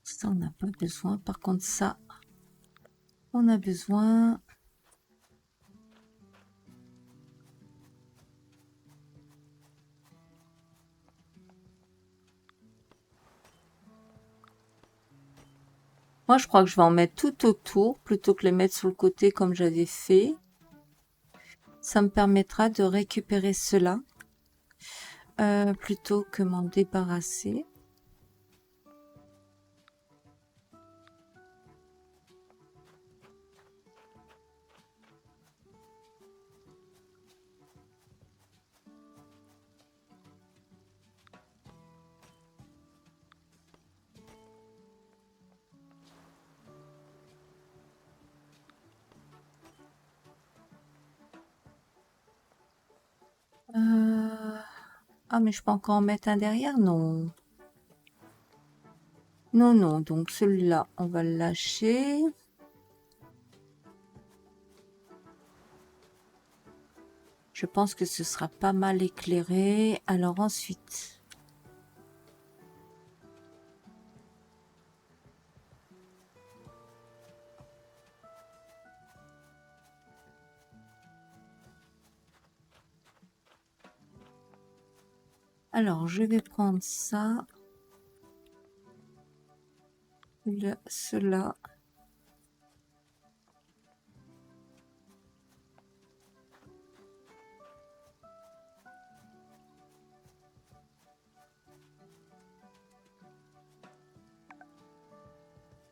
[SPEAKER 1] Ça, on n'a pas besoin. Par contre, ça, on a besoin. Moi, je crois que je vais en mettre tout autour plutôt que les mettre sur le côté comme j'avais fait. Ça me permettra de récupérer cela plutôt que m'en débarrasser. Ah, mais je peux encore en mettre un derrière? Non. Non, non. Donc celui-là, on va le lâcher. Je pense que ce sera pas mal éclairé. Alors ensuite... Alors, je vais prendre ça. Cela.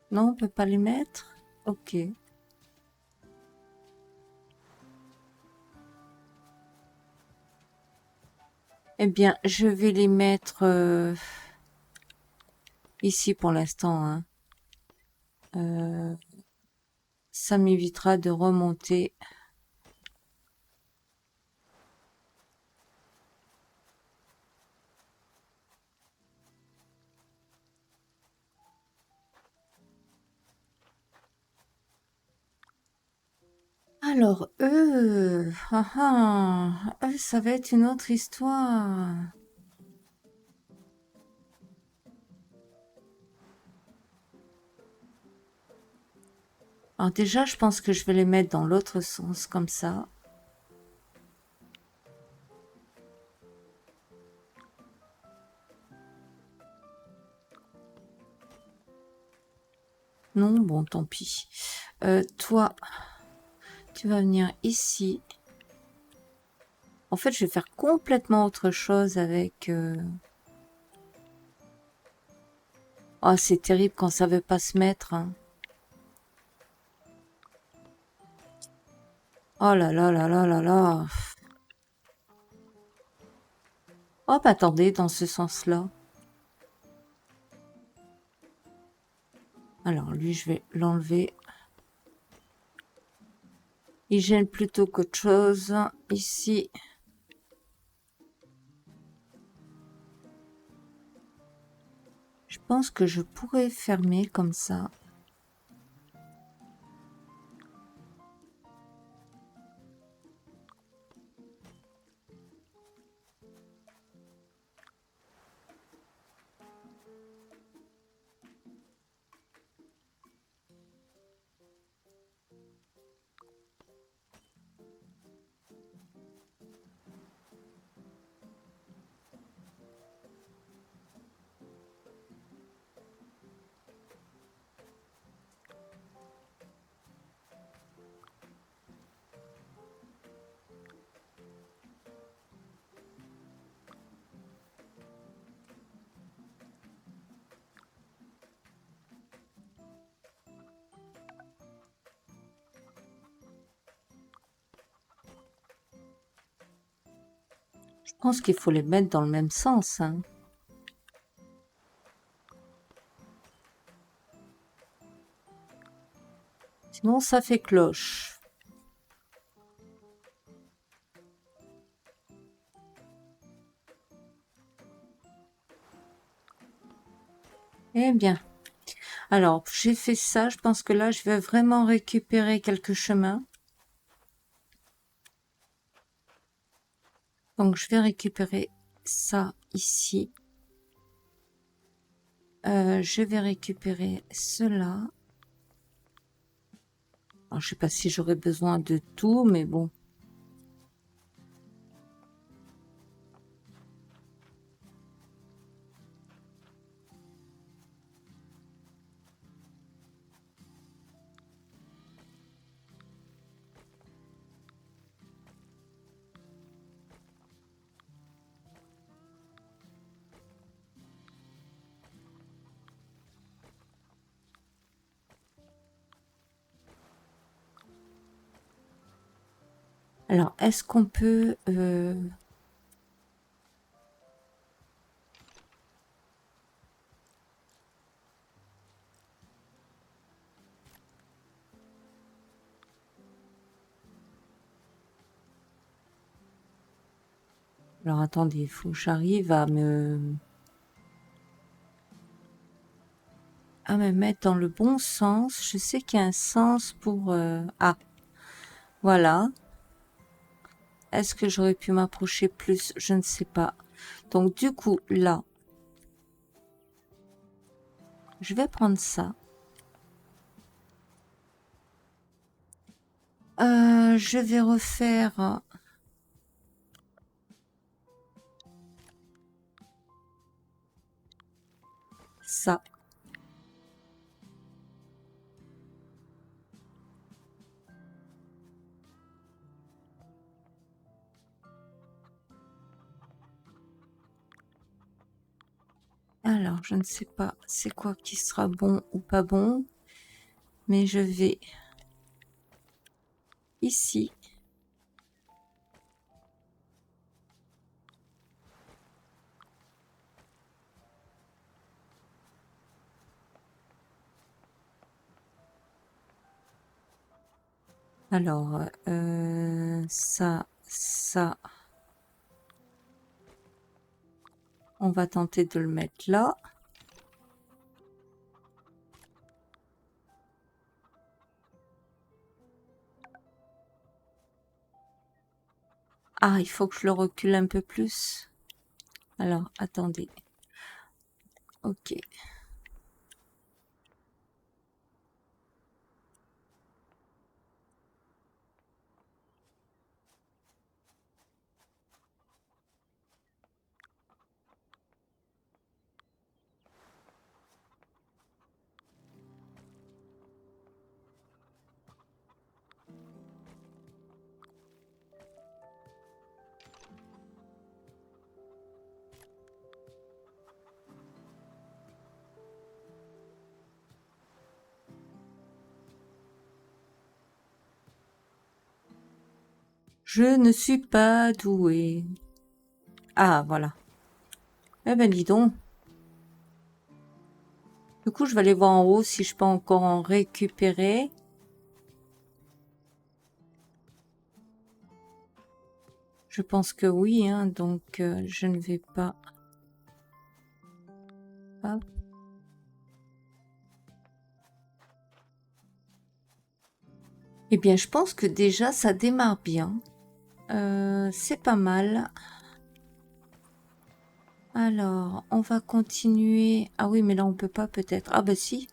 [SPEAKER 1] Non, on peut pas les mettre? Ok. Eh bien, je vais les mettre ici pour l'instant. Hein. Ça m'évitera de remonter. Alors, eux, ça va être une autre histoire. Alors déjà, je pense que je vais les mettre dans l'autre sens, comme ça. Non, bon, tant pis. Toi, tu vas venir ici. En fait, je vais faire complètement autre chose avec... Oh, c'est terrible quand ça veut pas se mettre. Hein. Oh là là là là là là. Hop, attendez, dans ce sens-là. Alors, lui, je vais l'enlever. Il gêne plutôt qu'autre chose. Ici. Je pense que je pourrais fermer comme ça. Je pense qu'il faut les mettre dans le même sens. Hein. Sinon, ça fait cloche. Eh bien. Alors, j'ai fait ça. Je pense que là, je vais vraiment récupérer quelques chemins. Donc, je vais récupérer ça ici. Je vais récupérer cela. Alors, je sais pas si j'aurai besoin de tout, mais bon. Alors, est-ce qu'on peut... Alors attendez, il faut que j'arrive à me mettre dans le bon sens. Je sais qu'il y a un sens pour... Ah, voilà. Est-ce que j'aurais pu m'approcher plus? Je ne sais pas. Donc du coup, là, je vais prendre ça. Je vais refaire ça. Alors, je ne sais pas c'est quoi qui sera bon ou pas bon, mais je vais ici. Alors, ça, on va tenter de le mettre là. Ah, il faut que je le recule un peu plus. Alors, attendez. Ok. Je ne suis pas douée. Ah, voilà. Eh ben, dis donc. Du coup, je vais aller voir en haut si je peux encore en récupérer. Je pense que oui, hein, donc je ne vais pas... Hop. Eh bien, je pense que déjà, ça démarre bien. C'est pas mal. Alors, on va continuer. Ah oui, mais là, on peut pas peut-être. Ah bah si.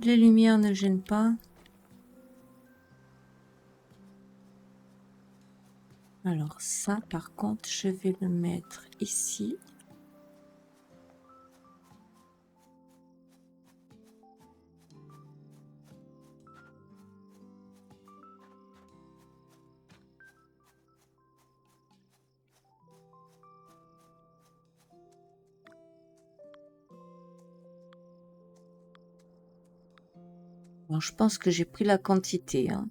[SPEAKER 1] Les lumières ne gênent pas. Alors ça, par contre, je vais le mettre ici. Bon, je pense que j'ai pris la quantité, hein.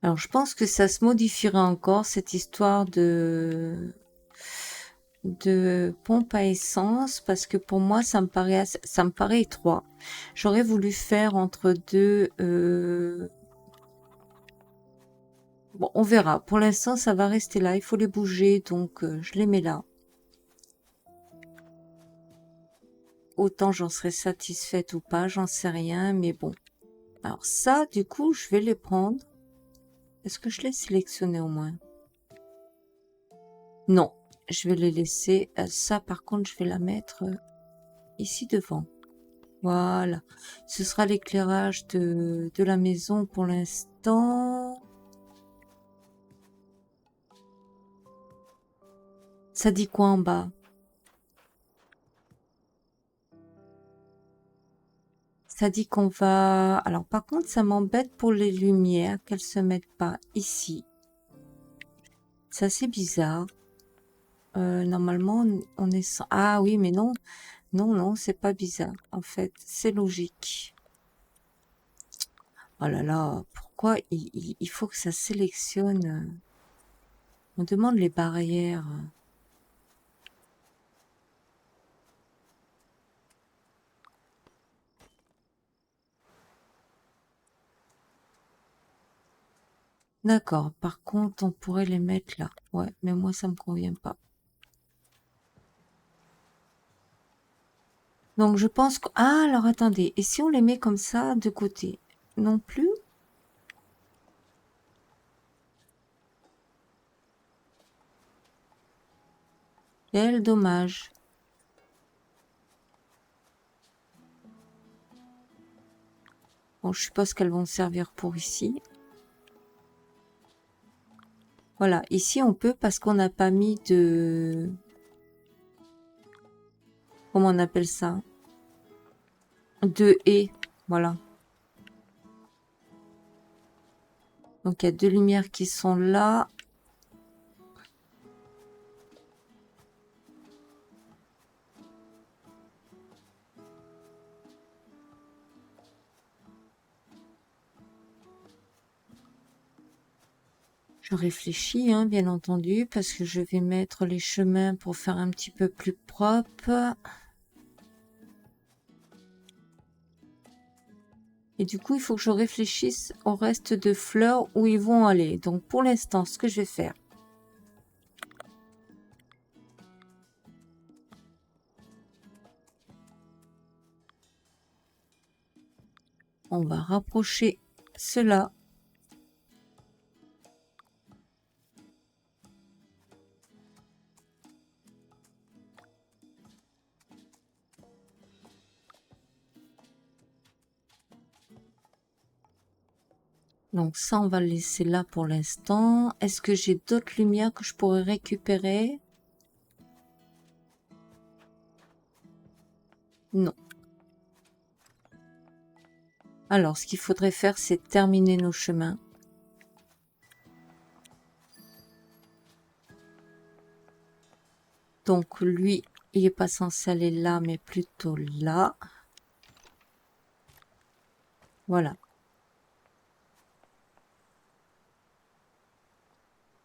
[SPEAKER 1] Alors, je pense que ça se modifierait encore, cette histoire de pompe à essence, parce que pour moi, ça me paraît étroit. J'aurais voulu faire entre deux... Bon, on verra. Pour l'instant, ça va rester là. Il faut les bouger, donc je les mets là. Autant j'en serais satisfaite ou pas, j'en sais rien, mais bon. Alors ça, du coup, je vais les prendre. Est-ce que je les sélectionne au moins? Non, je vais les laisser. Ça, par contre, je vais la mettre ici devant. Voilà. Ce sera l'éclairage de la maison pour l'instant. Ça dit quoi en bas? Ça dit qu'on va... Alors, par contre, ça m'embête pour les lumières, qu'elles se mettent pas ici. C'est assez bizarre. Normalement, on est sans... Ah oui, mais non. Non, non, c'est pas bizarre. En fait, c'est logique. Oh là là, pourquoi il faut que ça sélectionne? On demande les barrières. D'accord. Par contre, on pourrait les mettre là. Ouais, mais moi, ça me convient pas. Donc, je pense que... Ah, alors attendez. Et si on les met comme ça, de côté? Non plus? Quel dommage. Bon, je suppose qu'elles vont servir pour ici. Voilà, ici on peut parce qu'on n'a pas mis de... Comment on appelle ça? De haies. Voilà. Donc il y a deux lumières qui sont là. Je réfléchis, hein, bien entendu, parce que je vais mettre les chemins pour faire un petit peu plus propre. Et du coup, il faut que je réfléchisse au reste de fleurs où ils vont aller. Donc pour l'instant, ce que je vais faire, on va rapprocher cela. Donc ça, on va le laisser là pour l'instant. Est-ce que j'ai d'autres lumières que je pourrais récupérer? Non. Alors, ce qu'il faudrait faire, c'est terminer nos chemins. Donc, lui, il n'est pas censé aller là, mais plutôt là. Voilà.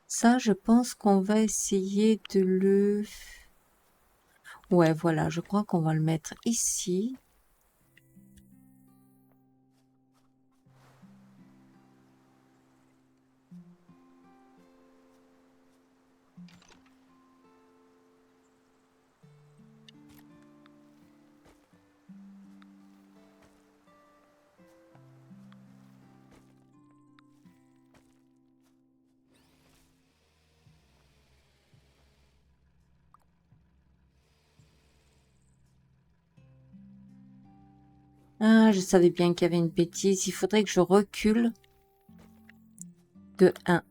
[SPEAKER 1] Ça, je pense qu'on va essayer de le... Ouais, voilà, je crois qu'on va le mettre ici. Ah, je savais bien qu'il y avait une bêtise. Il faudrait que je recule de 1.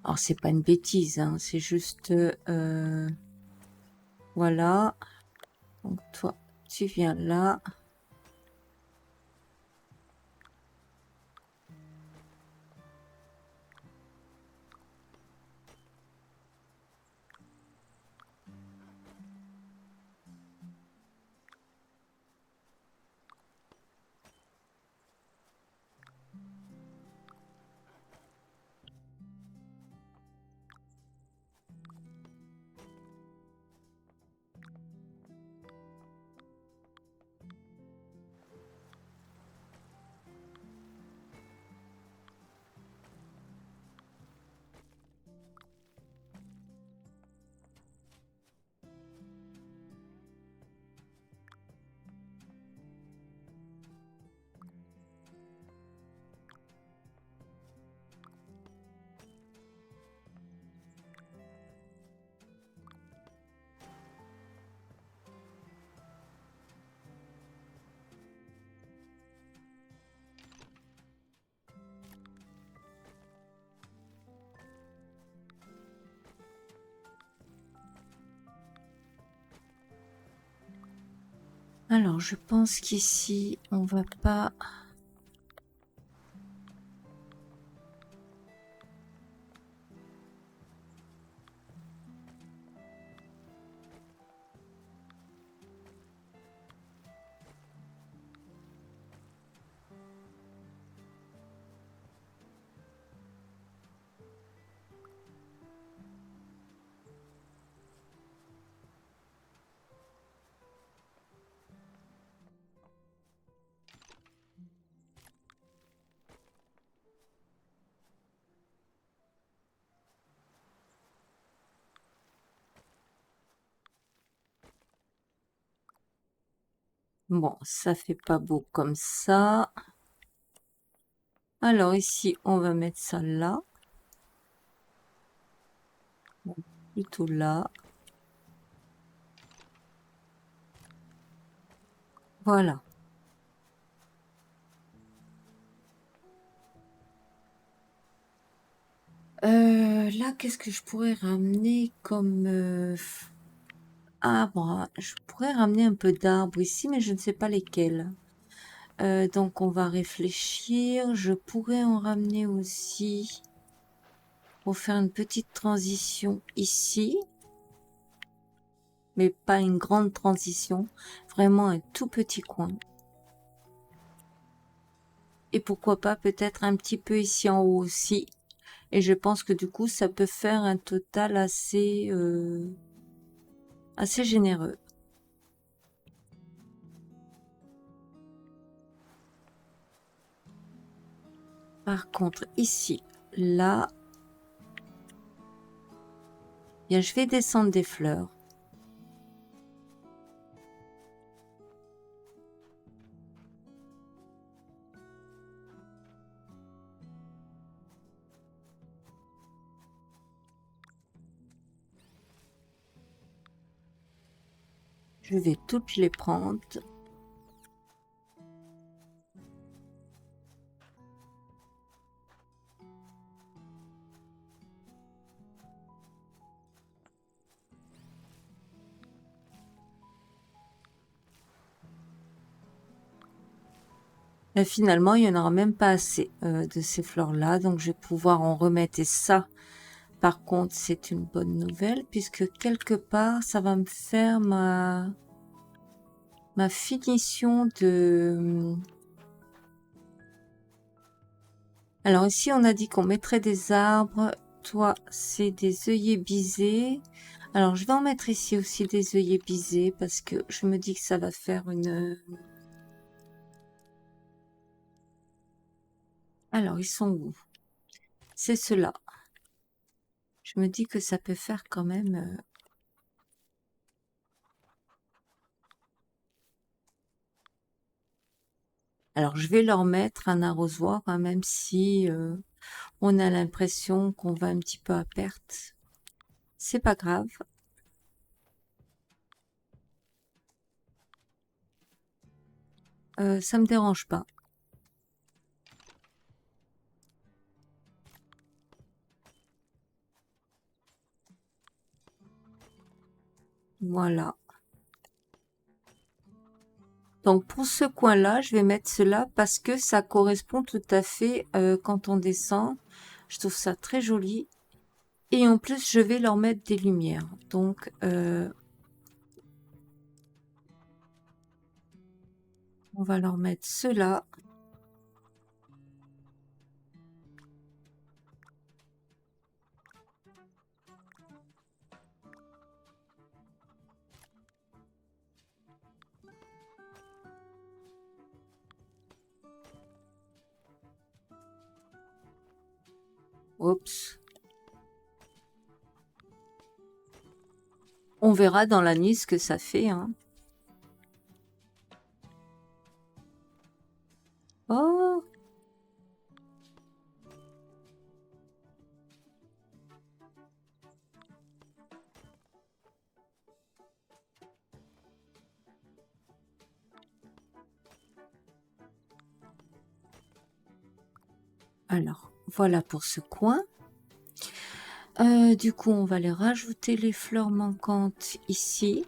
[SPEAKER 1] Alors, c'est pas une bêtise, hein, c'est juste... voilà. Donc, toi, tu viens là. Alors, je pense qu'ici, on va pas... Bon, ça fait pas beau comme ça. Alors ici, on va mettre ça là. Bon, plutôt là. Voilà. Là, qu'est-ce que je pourrais ramener comme arbre? Je pourrais ramener un peu d'arbres ici, mais je ne sais pas lesquels. Donc, on va réfléchir. Je pourrais en ramener aussi pour faire une petite transition ici, mais pas une grande transition. Vraiment un tout petit coin. Et pourquoi pas peut-être un petit peu ici en haut aussi. Et je pense que du coup, ça peut faire un total assez généreux. Par contre, ici, là, bien, je vais descendre des fleurs. Je vais toutes les prendre. Et finalement, il n'y en aura même pas assez de ces fleurs-là. Donc, je vais pouvoir en remettre. Et ça, par contre, c'est une bonne nouvelle. Puisque quelque part, ça va me faire ma finition de... Alors ici, on a dit qu'on mettrait des arbres. Toi, c'est des œillets bisés. Alors, je vais en mettre ici aussi des œillets bisés parce que je me dis que ça va faire une... Alors, ils sont où? C'est ceux-là. Je me dis que ça peut faire quand même... Alors, je vais leur mettre un arrosoir, hein, même si on a l'impression qu'on va un petit peu à perte. C'est pas grave. Ça me dérange pas. Voilà. Donc pour ce coin-là, je vais mettre cela parce que ça correspond tout à fait quand on descend. Je trouve ça très joli. Et en plus, je vais leur mettre des lumières. Donc, on va leur mettre cela. Oups. On verra dans la nuit ce que ça fait, hein. Oh! Alors, voilà pour ce coin. Du coup, on va les rajouter les fleurs manquantes ici.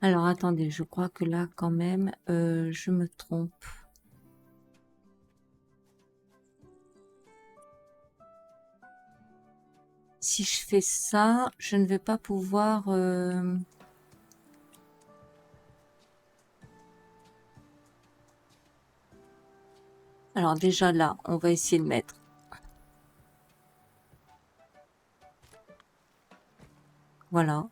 [SPEAKER 1] Alors, attendez, je crois que là, quand même, je me trompe. Si je fais ça, je ne vais pas pouvoir... Alors déjà là, on va essayer de mettre. Voilà.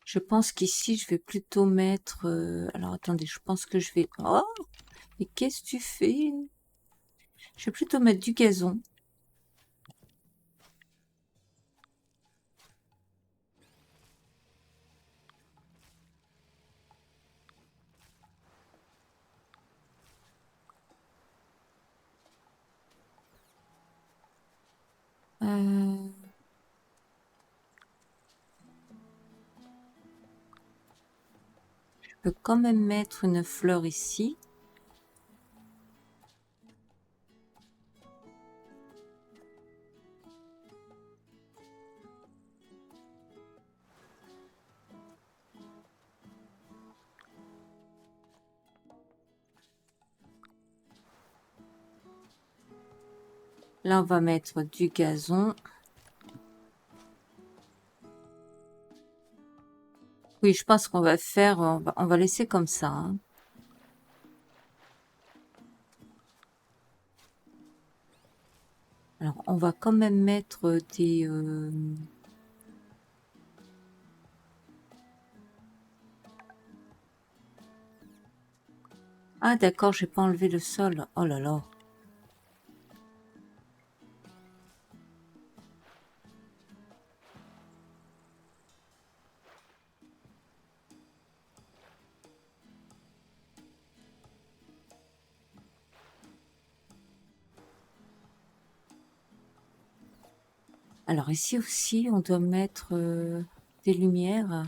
[SPEAKER 1] Je pense qu'ici, je vais plutôt mettre... alors, attendez, je pense que je vais... Oh! Mais qu'est-ce que tu fais? Je vais plutôt mettre du gazon. Euh, je peux quand même mettre une fleur ici. Là, on va mettre du gazon. Oui, je pense qu'on va faire... on va laisser comme ça, hein. Alors, on va quand même mettre des... Ah, d'accord, j'ai pas enlevé le sol. Oh là là. Alors, ici aussi, on doit mettre des lumières.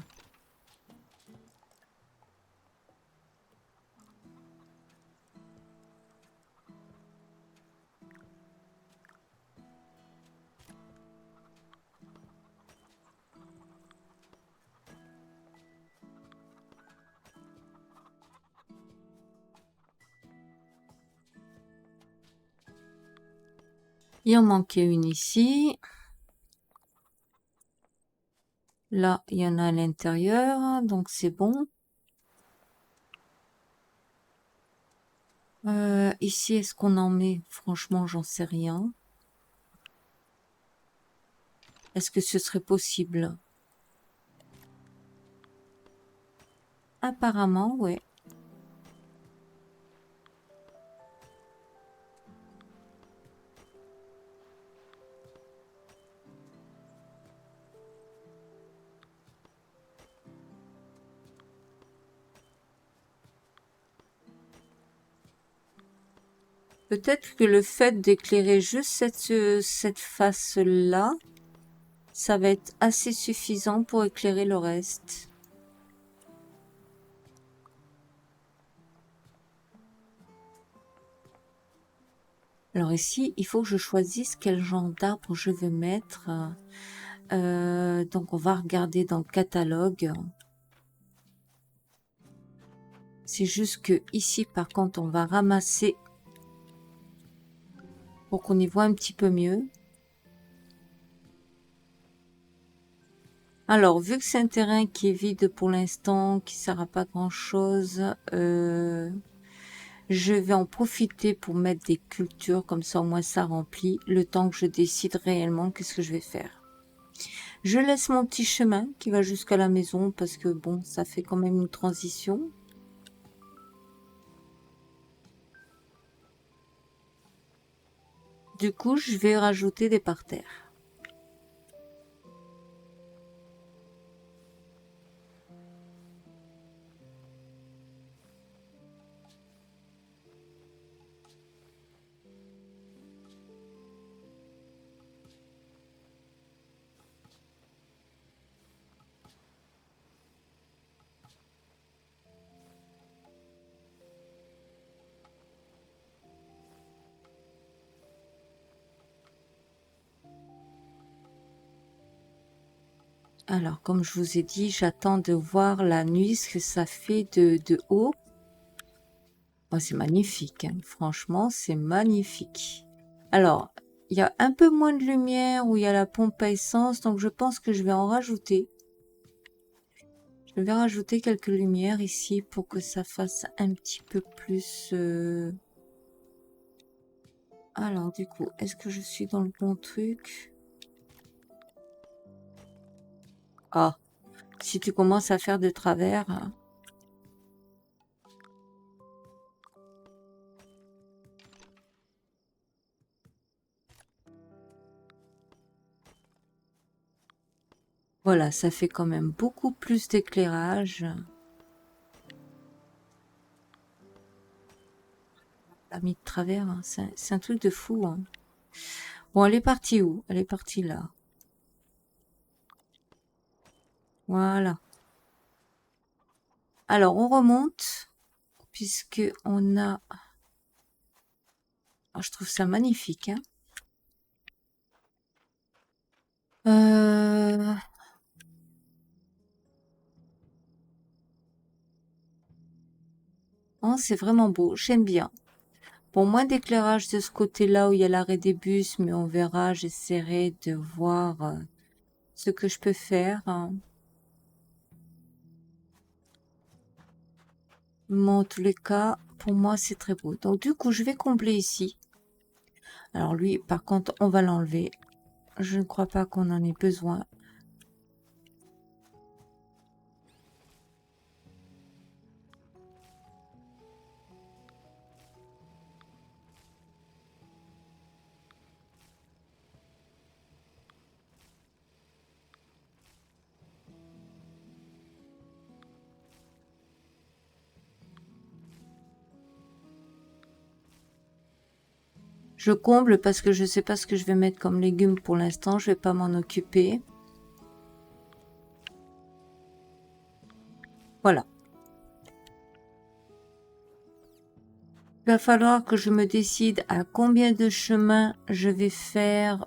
[SPEAKER 1] Il en manquait une ici. Là, il y en a à l'intérieur, donc c'est bon. Ici, est-ce qu'on en met? Franchement, j'en sais rien. Est-ce que ce serait possible? Apparemment, ouais. Peut-être que le fait d'éclairer juste cette face-là, ça va être assez suffisant pour éclairer le reste. Alors ici, il faut que je choisisse quel genre d'arbre je veux mettre. Donc on va regarder dans le catalogue. C'est juste que ici, par contre, on va ramasser pour qu'on y voit un petit peu mieux. Alors, vu que c'est un terrain qui est vide pour l'instant, qui ne sert à pas grand-chose, je vais en profiter pour mettre des cultures, comme ça au moins ça remplit, le temps que je décide réellement qu'est-ce que je vais faire. Je laisse mon petit chemin qui va jusqu'à la maison parce que bon, ça fait quand même une transition. Du coup, je vais rajouter des parterres. Alors, comme je vous ai dit, j'attends de voir la nuit, ce que ça fait de haut. Oh, c'est magnifique, hein. Franchement, c'est magnifique. Alors, il y a un peu moins de lumière où il y a la pompe à essence, donc je pense que je vais en rajouter. Je vais rajouter quelques lumières ici pour que ça fasse un petit peu plus... Alors du coup, est-ce que je suis dans le bon truc? Ah, si tu commences à faire de travers... hein. Voilà, ça fait quand même beaucoup plus d'éclairage. La mis de travers, hein, c'est un truc de fou. Hein. Bon, elle est partie où? Elle est partie là. Voilà. Alors, on remonte, puisque on a... Oh, je trouve ça magnifique. Hein. Oh, c'est vraiment beau, j'aime bien. Bon, moins d'éclairage de ce côté-là où il y a l'arrêt des bus, mais on verra, j'essaierai de voir ce que je peux faire. Hein. Mais en tous les cas, pour moi, c'est très beau. Donc, du coup, je vais combler ici. Alors, lui, par contre, on va l'enlever. Je ne crois pas qu'on en ait besoin. Je comble parce que je ne sais pas ce que je vais mettre comme légumes pour l'instant. Je ne vais pas m'en occuper. Voilà. Il va falloir que je me décide à combien de chemins je vais faire.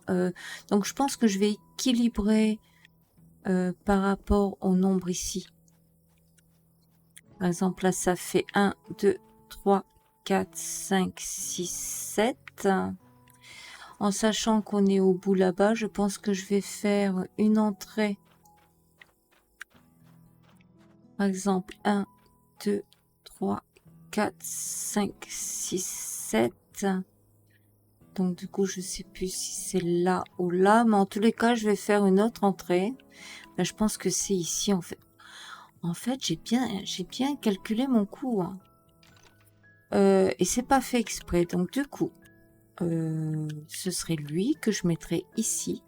[SPEAKER 1] Donc, je pense que je vais équilibrer par rapport au nombre ici. Par exemple, là, ça fait 1, 2, 3, 4, 5, 6, 7. En sachant qu'on est au bout là-bas, je pense que je vais faire une entrée. Par exemple, 1, 2, 3, 4, 5, 6, 7. Donc du coup, je sais plus si c'est là ou là. Mais en tous les cas, je vais faire une autre entrée. Ben, je pense que c'est ici en fait. En fait, j'ai bien calculé mon coût. Hein. Et c'est pas fait exprès. Donc du coup, ce serait lui que je mettrais ici.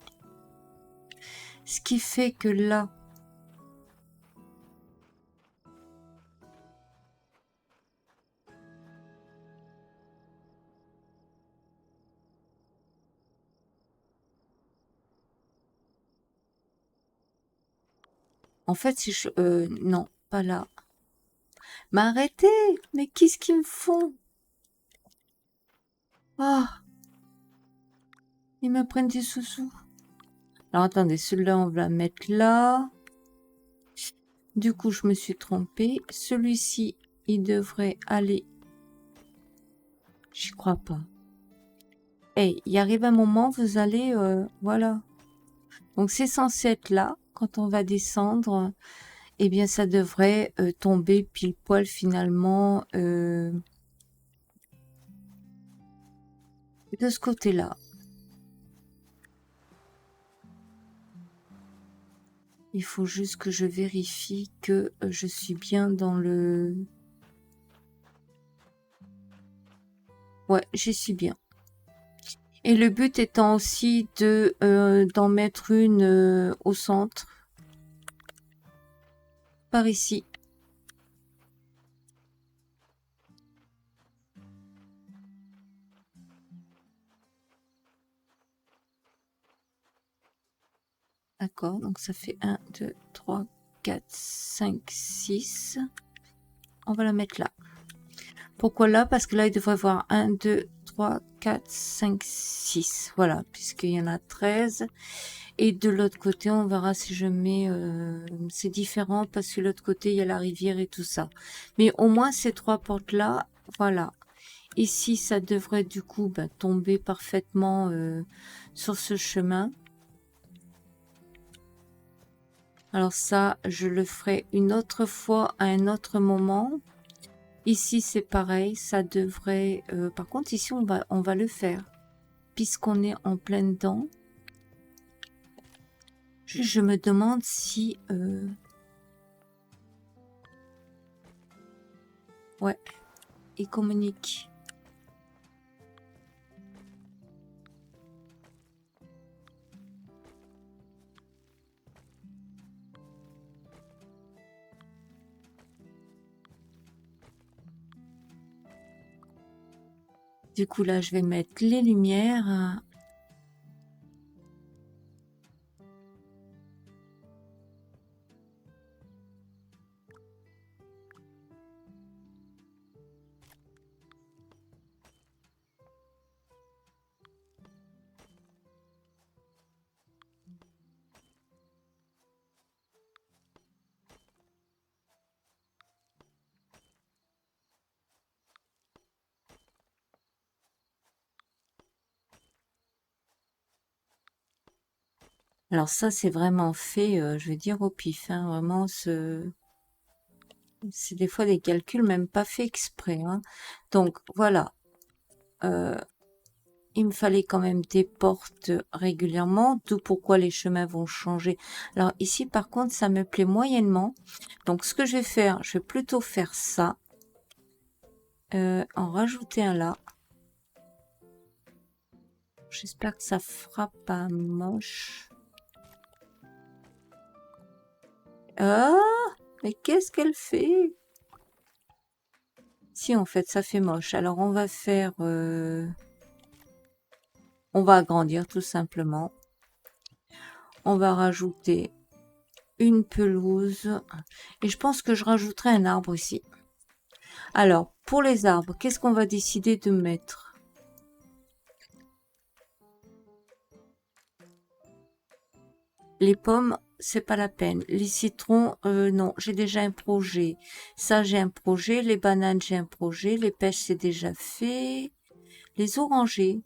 [SPEAKER 1] Ce qui fait que là... En fait, si je... non, pas là. Mais arrêtez! Mais qu'est-ce qu'ils me font? Ah! Ils me prennent des sous-sous. Alors attendez, celui-là, on va le mettre là. Du coup, je me suis trompée. Celui-ci, il devrait aller... J'y crois pas. Hey, il arrive un moment, vous allez... voilà. Donc, c'est censé être là. Quand on va descendre, eh bien, ça devrait tomber pile poil finalement de ce côté-là. Il faut juste que je vérifie que je suis bien dans le... Ouais, j'y suis bien. Et le but étant aussi de d'en mettre une au centre. Par ici. D'accord, donc ça fait 1, 2, 3, 4, 5, 6. On va la mettre là. Pourquoi là? Parce que là, il devrait y avoir 1, 2, 3, 4, 5, 6. Voilà, puisqu'il y en a 13. Et de l'autre côté, on verra si je mets... c'est différent parce que de l'autre côté, il y a la rivière et tout ça. Mais au moins, ces trois portes-là, voilà. Ici, ça devrait du coup tomber parfaitement sur ce chemin. Alors ça, je le ferai une autre fois à un autre moment. Ici, c'est pareil, ça devrait... par contre, ici, on va le faire. Puisqu'on est en plein dedans. Je me demande si... ouais, il communique. Du coup, là, je vais mettre les lumières. Alors ça, c'est vraiment fait, je veux dire, au pif. Hein, vraiment, c'est des fois des calculs même pas fait exprès. Hein. Donc, voilà. Il me fallait quand même des portes régulièrement, d'où pourquoi les chemins vont changer. Alors ici, par contre, ça me plaît moyennement. Donc, ce que je vais faire, je vais plutôt faire ça. En rajouter un là. J'espère que ça fera pas moche. Ah, mais qu'est-ce qu'elle fait? Si, en fait, ça fait moche. Alors, on va faire... on va agrandir, tout simplement. On va rajouter une pelouse. Et je pense que je rajouterai un arbre ici. Alors, pour les arbres, qu'est-ce qu'on va décider de mettre? Les pommes, c'est pas la peine. Les citrons, non, j'ai déjà un projet. Ça, j'ai un projet. Les bananes, j'ai un projet. Les pêches, c'est déjà fait. Les orangers.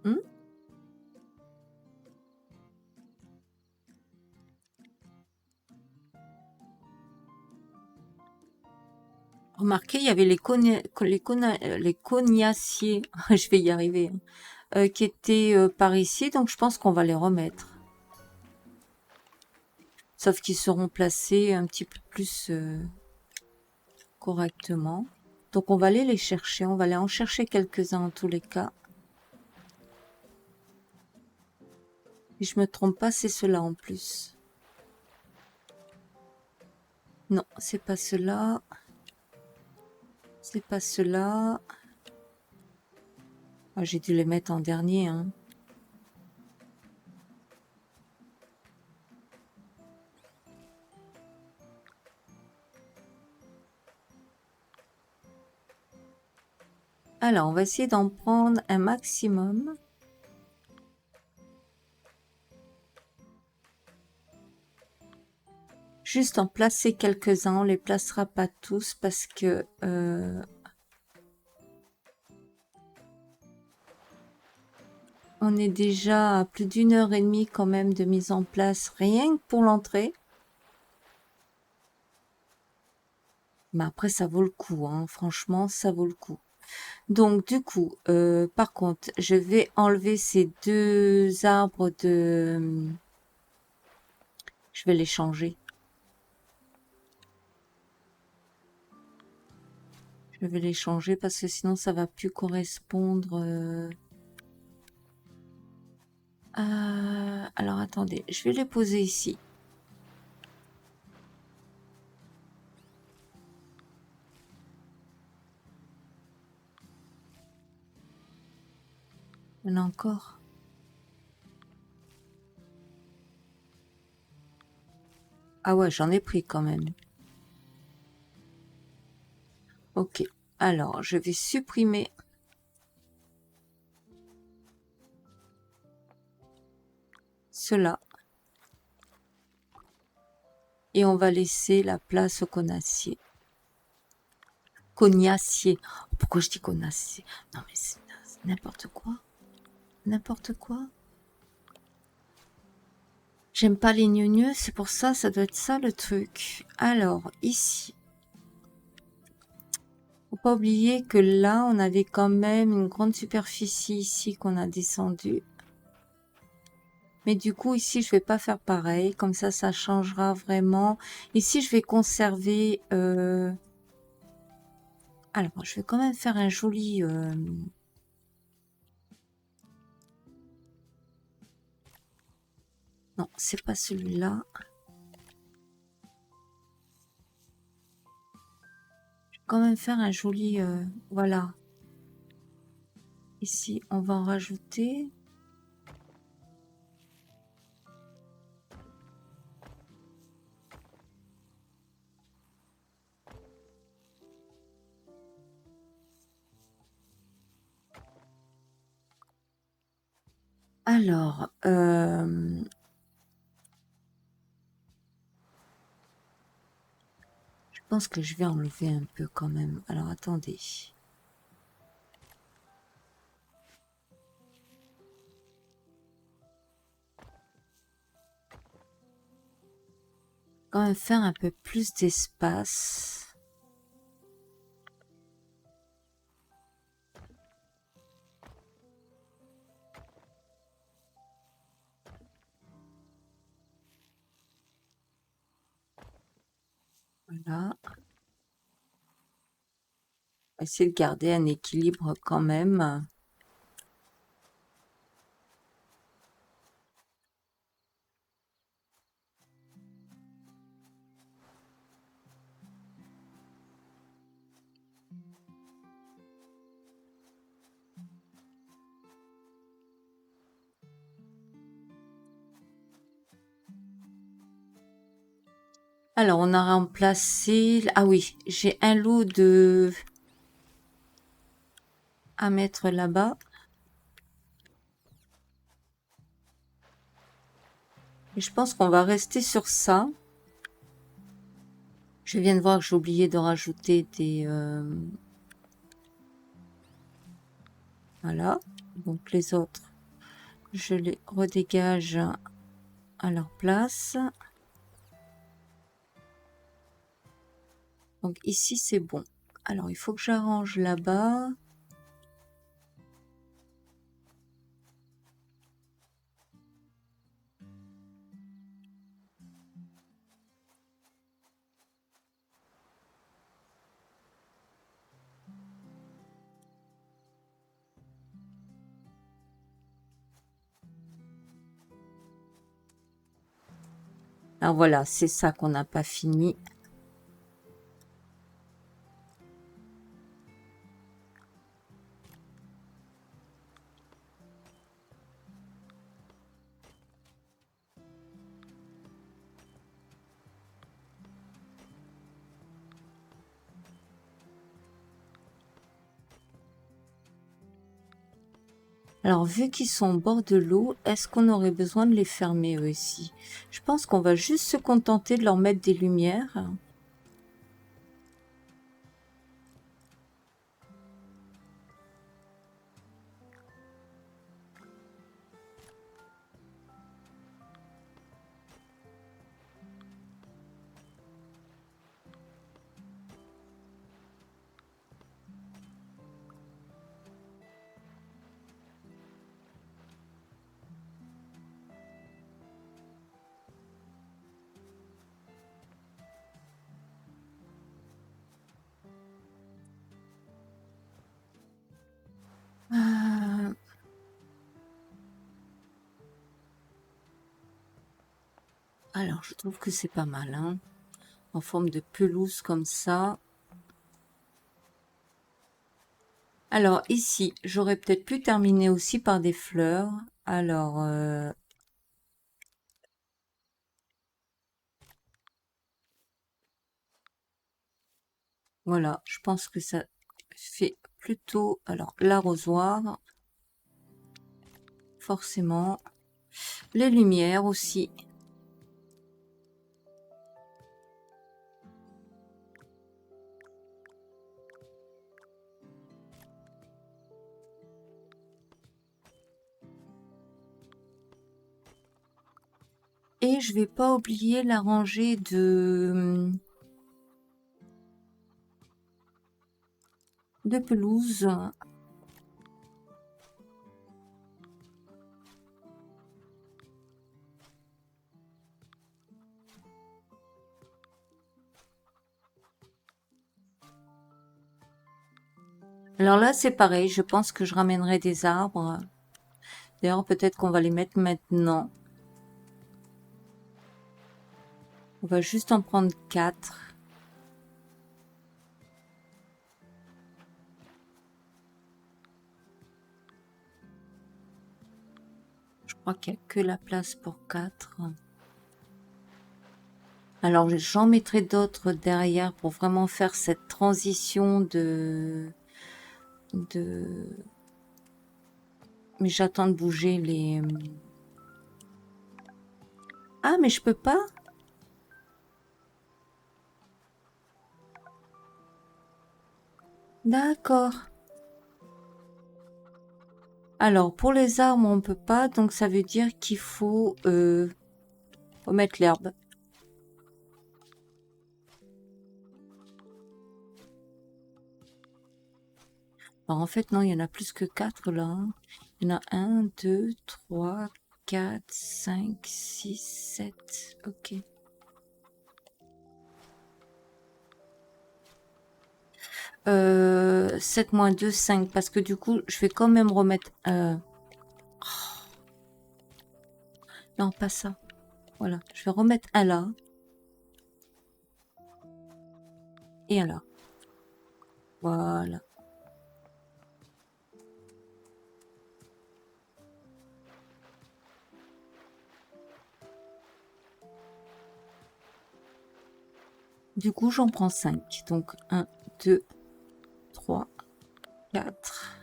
[SPEAKER 1] Hmm. Remarquez, il y avait les cognaciers, je vais y arriver, hein, qui étaient par ici, donc je pense qu'on va les remettre. Sauf qu'ils seront placés un petit peu plus correctement. Donc on va aller les chercher, on va aller en chercher quelques-uns en tous les cas. Si je me trompe pas, c'est cela en plus. Non, c'est pas cela. C'est pas cela. Ah, j'ai dû les mettre en dernier, hein. Alors, on va essayer d'en prendre un maximum. Juste en placer quelques-uns, on les placera pas tous parce que on est déjà à plus d'1 h 30 quand même de mise en place, rien que pour l'entrée. Mais après, ça vaut le coup, hein. Franchement, ça vaut le coup. Donc, du coup, par contre, je vais enlever ces 2 arbres de... Je vais les changer. Je vais les changer parce que sinon, ça va plus correspondre... alors, attendez, je vais les poser ici. Il y en a encore. Ah ouais, j'en ai pris quand même. Ok, alors je vais supprimer cela. Et on va laisser la place au conacier. Cognacier. Pourquoi je dis conacier? Non mais c'est n'importe quoi. N'importe quoi. J'aime pas les gneugneux, c'est pour ça, ça doit être ça le truc. Alors, ici. Faut pas oublier que là, on avait quand même une grande superficie ici qu'on a descendu. Mais du coup, ici, je vais pas faire pareil. Comme ça changera vraiment. Ici, je vais conserver... Alors, je vais quand même faire un joli... Non, c'est pas celui-là. Je vais quand même faire un joli... Voilà. Ici, on va en rajouter. Alors, je pense que je vais enlever un peu quand même. Alors, attendez. Quand même faire un peu plus d'espace. Voilà. Essayer de garder un équilibre quand même. Alors, on a remplacé... Ah oui, j'ai un lot de... à mettre là-bas. Et je pense qu'on va rester sur ça. Je viens de voir que j'ai oublié de rajouter des... Voilà. Donc, les autres, je les redégage à leur place. Donc, ici, c'est bon. Alors, il faut que j'arrange là-bas. Alors, voilà, c'est ça qu'on n'a pas fini. Alors, vu qu'ils sont au bord de l'eau, est-ce qu'on aurait besoin de les fermer eux aussi? Je pense qu'on va juste se contenter de leur mettre des lumières. Euh, Alors, je trouve que c'est pas mal, hein, en forme de pelouse comme ça. Alors, ici, j'aurais peut-être pu terminer aussi par des fleurs. Alors, voilà, je pense que ça fait plutôt... Alors, l'arrosoir, forcément. Les lumières aussi. Et je vais pas oublier la rangée de pelouse. Alors là, c'est pareil, je pense que je ramènerai des arbres. D'ailleurs, peut-être qu'on va les mettre maintenant. On va juste en prendre 4. Je crois qu'il n'y a que la place pour 4. Alors, j'en mettrai d'autres derrière pour vraiment faire cette transition de... Mais j'attends de bouger les... Ah, mais je peux pas? D'accord. Alors, pour les arbres, on peut pas, donc ça veut dire qu'il faut remettre l'herbe. Alors, en fait, non, il y en a plus que 4 là. Hein. Il y en a 1, 2, 3, 4, 5, 6, 7. Ok. 7 moins 2, 5. Parce que du coup, je vais quand même remettre... Non, pas ça. Voilà. Je vais remettre un là. Et un là. Voilà. Du coup, j'en prends 5. Donc, 1, 2, 3, 4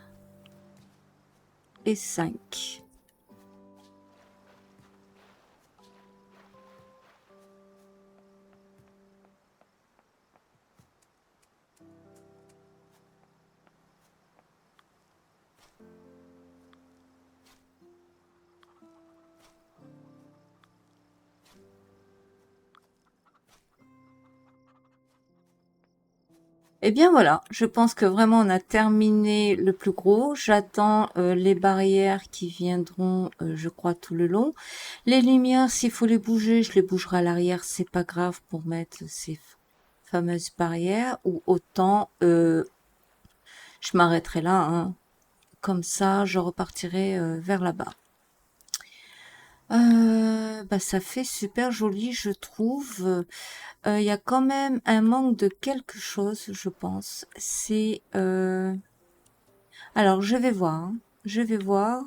[SPEAKER 1] et 5. Eh bien voilà, je pense que vraiment on a terminé le plus gros. J'attends les barrières qui viendront, je crois, tout le long. Les lumières, s'il faut les bouger, je les bougerai à l'arrière, c'est pas grave pour mettre ces fameuses barrières. Ou autant, je m'arrêterai là, hein. Comme ça, je repartirai vers là-bas. Bah, ça fait super joli, je trouve. Il y a quand même un manque de quelque chose, je pense. C'est... Alors, je vais voir. Hein. Je vais voir.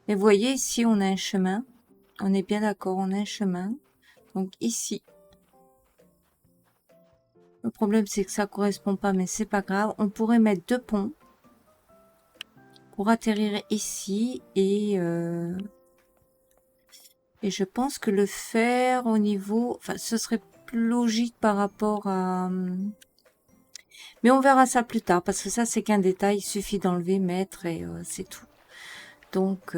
[SPEAKER 1] Et vous voyez, ici, on a un chemin. On est bien d'accord, on a un chemin. Donc, ici. Le problème, c'est que ça correspond pas, mais c'est pas grave. On pourrait mettre 2 ponts pour atterrir ici. Et je pense que le faire au niveau... Enfin, ce serait plus logique par rapport à... Mais on verra ça plus tard, parce que ça, c'est qu'un détail. Il suffit d'enlever, mettre, et c'est tout. Donc...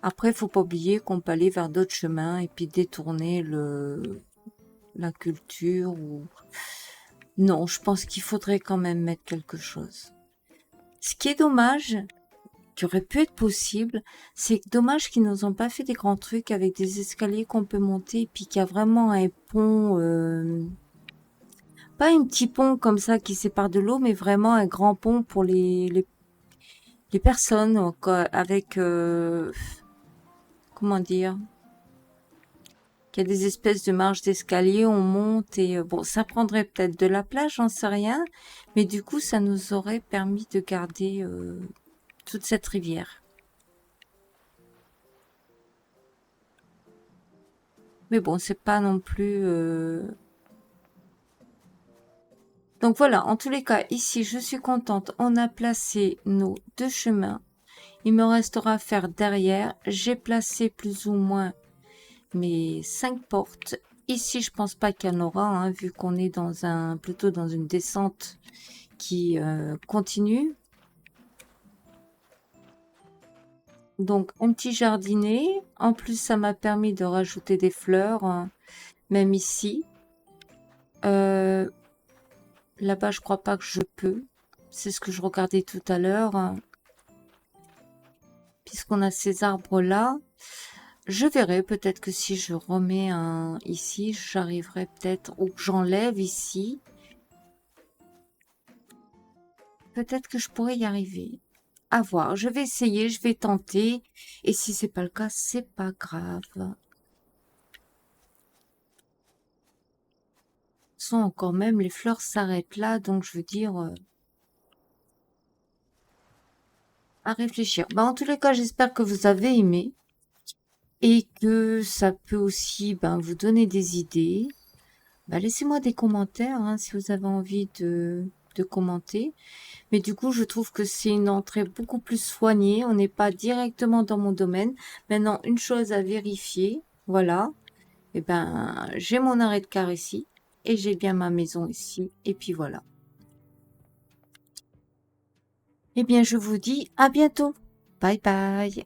[SPEAKER 1] Après, faut pas oublier qu'on peut aller vers d'autres chemins et puis détourner la culture ou... Non, je pense qu'il faudrait quand même mettre quelque chose. Ce qui est dommage, qui aurait pu être possible, c'est dommage qu'ils nous ont pas fait des grands trucs avec des escaliers qu'on peut monter et puis qu'il y a vraiment un pont, pas un petit pont comme ça qui sépare de l'eau, mais vraiment un grand pont pour les personnes quoi, avec, comment dire, qu'il y a des espèces de marches d'escalier, on monte et bon, ça prendrait peut-être de la place, j'en sais rien, mais du coup, ça nous aurait permis de garder toute cette rivière. Mais bon, c'est pas non plus... Donc voilà, en tous les cas, ici, je suis contente. On a placé nos 2 chemins. Il me restera à faire derrière. J'ai placé plus ou moins mes 5 portes. Ici, je pense pas qu'il y en aura, hein, vu qu'on est dans plutôt dans une descente. qui continue. Donc, un petit jardinet. En plus, ça m'a permis de rajouter des fleurs, même ici. Là-bas, je crois pas que je peux. C'est ce que je regardais tout à l'heure. Puisqu'on a ces arbres-là. Je verrai, peut-être que si je remets un ici, j'arriverai peut-être, ou que j'enlève ici. Peut-être que je pourrais y arriver. À voir, je vais essayer, je vais tenter. Et si c'est pas le cas, c'est pas grave. Sont quand même, les fleurs s'arrêtent là, donc je veux dire, à réfléchir. Bah, en tous les cas, j'espère que vous avez aimé et que ça peut aussi vous donner des idées. Bah, laissez-moi des commentaires hein, si vous avez envie de commenter. Mais du coup, je trouve que c'est une entrée beaucoup plus soignée. On n'est pas directement dans mon domaine. Maintenant, une chose à vérifier, voilà. Et j'ai mon arrêt de car ici et j'ai bien ma maison ici. Et puis voilà. Eh bien, je vous dis à bientôt. Bye bye.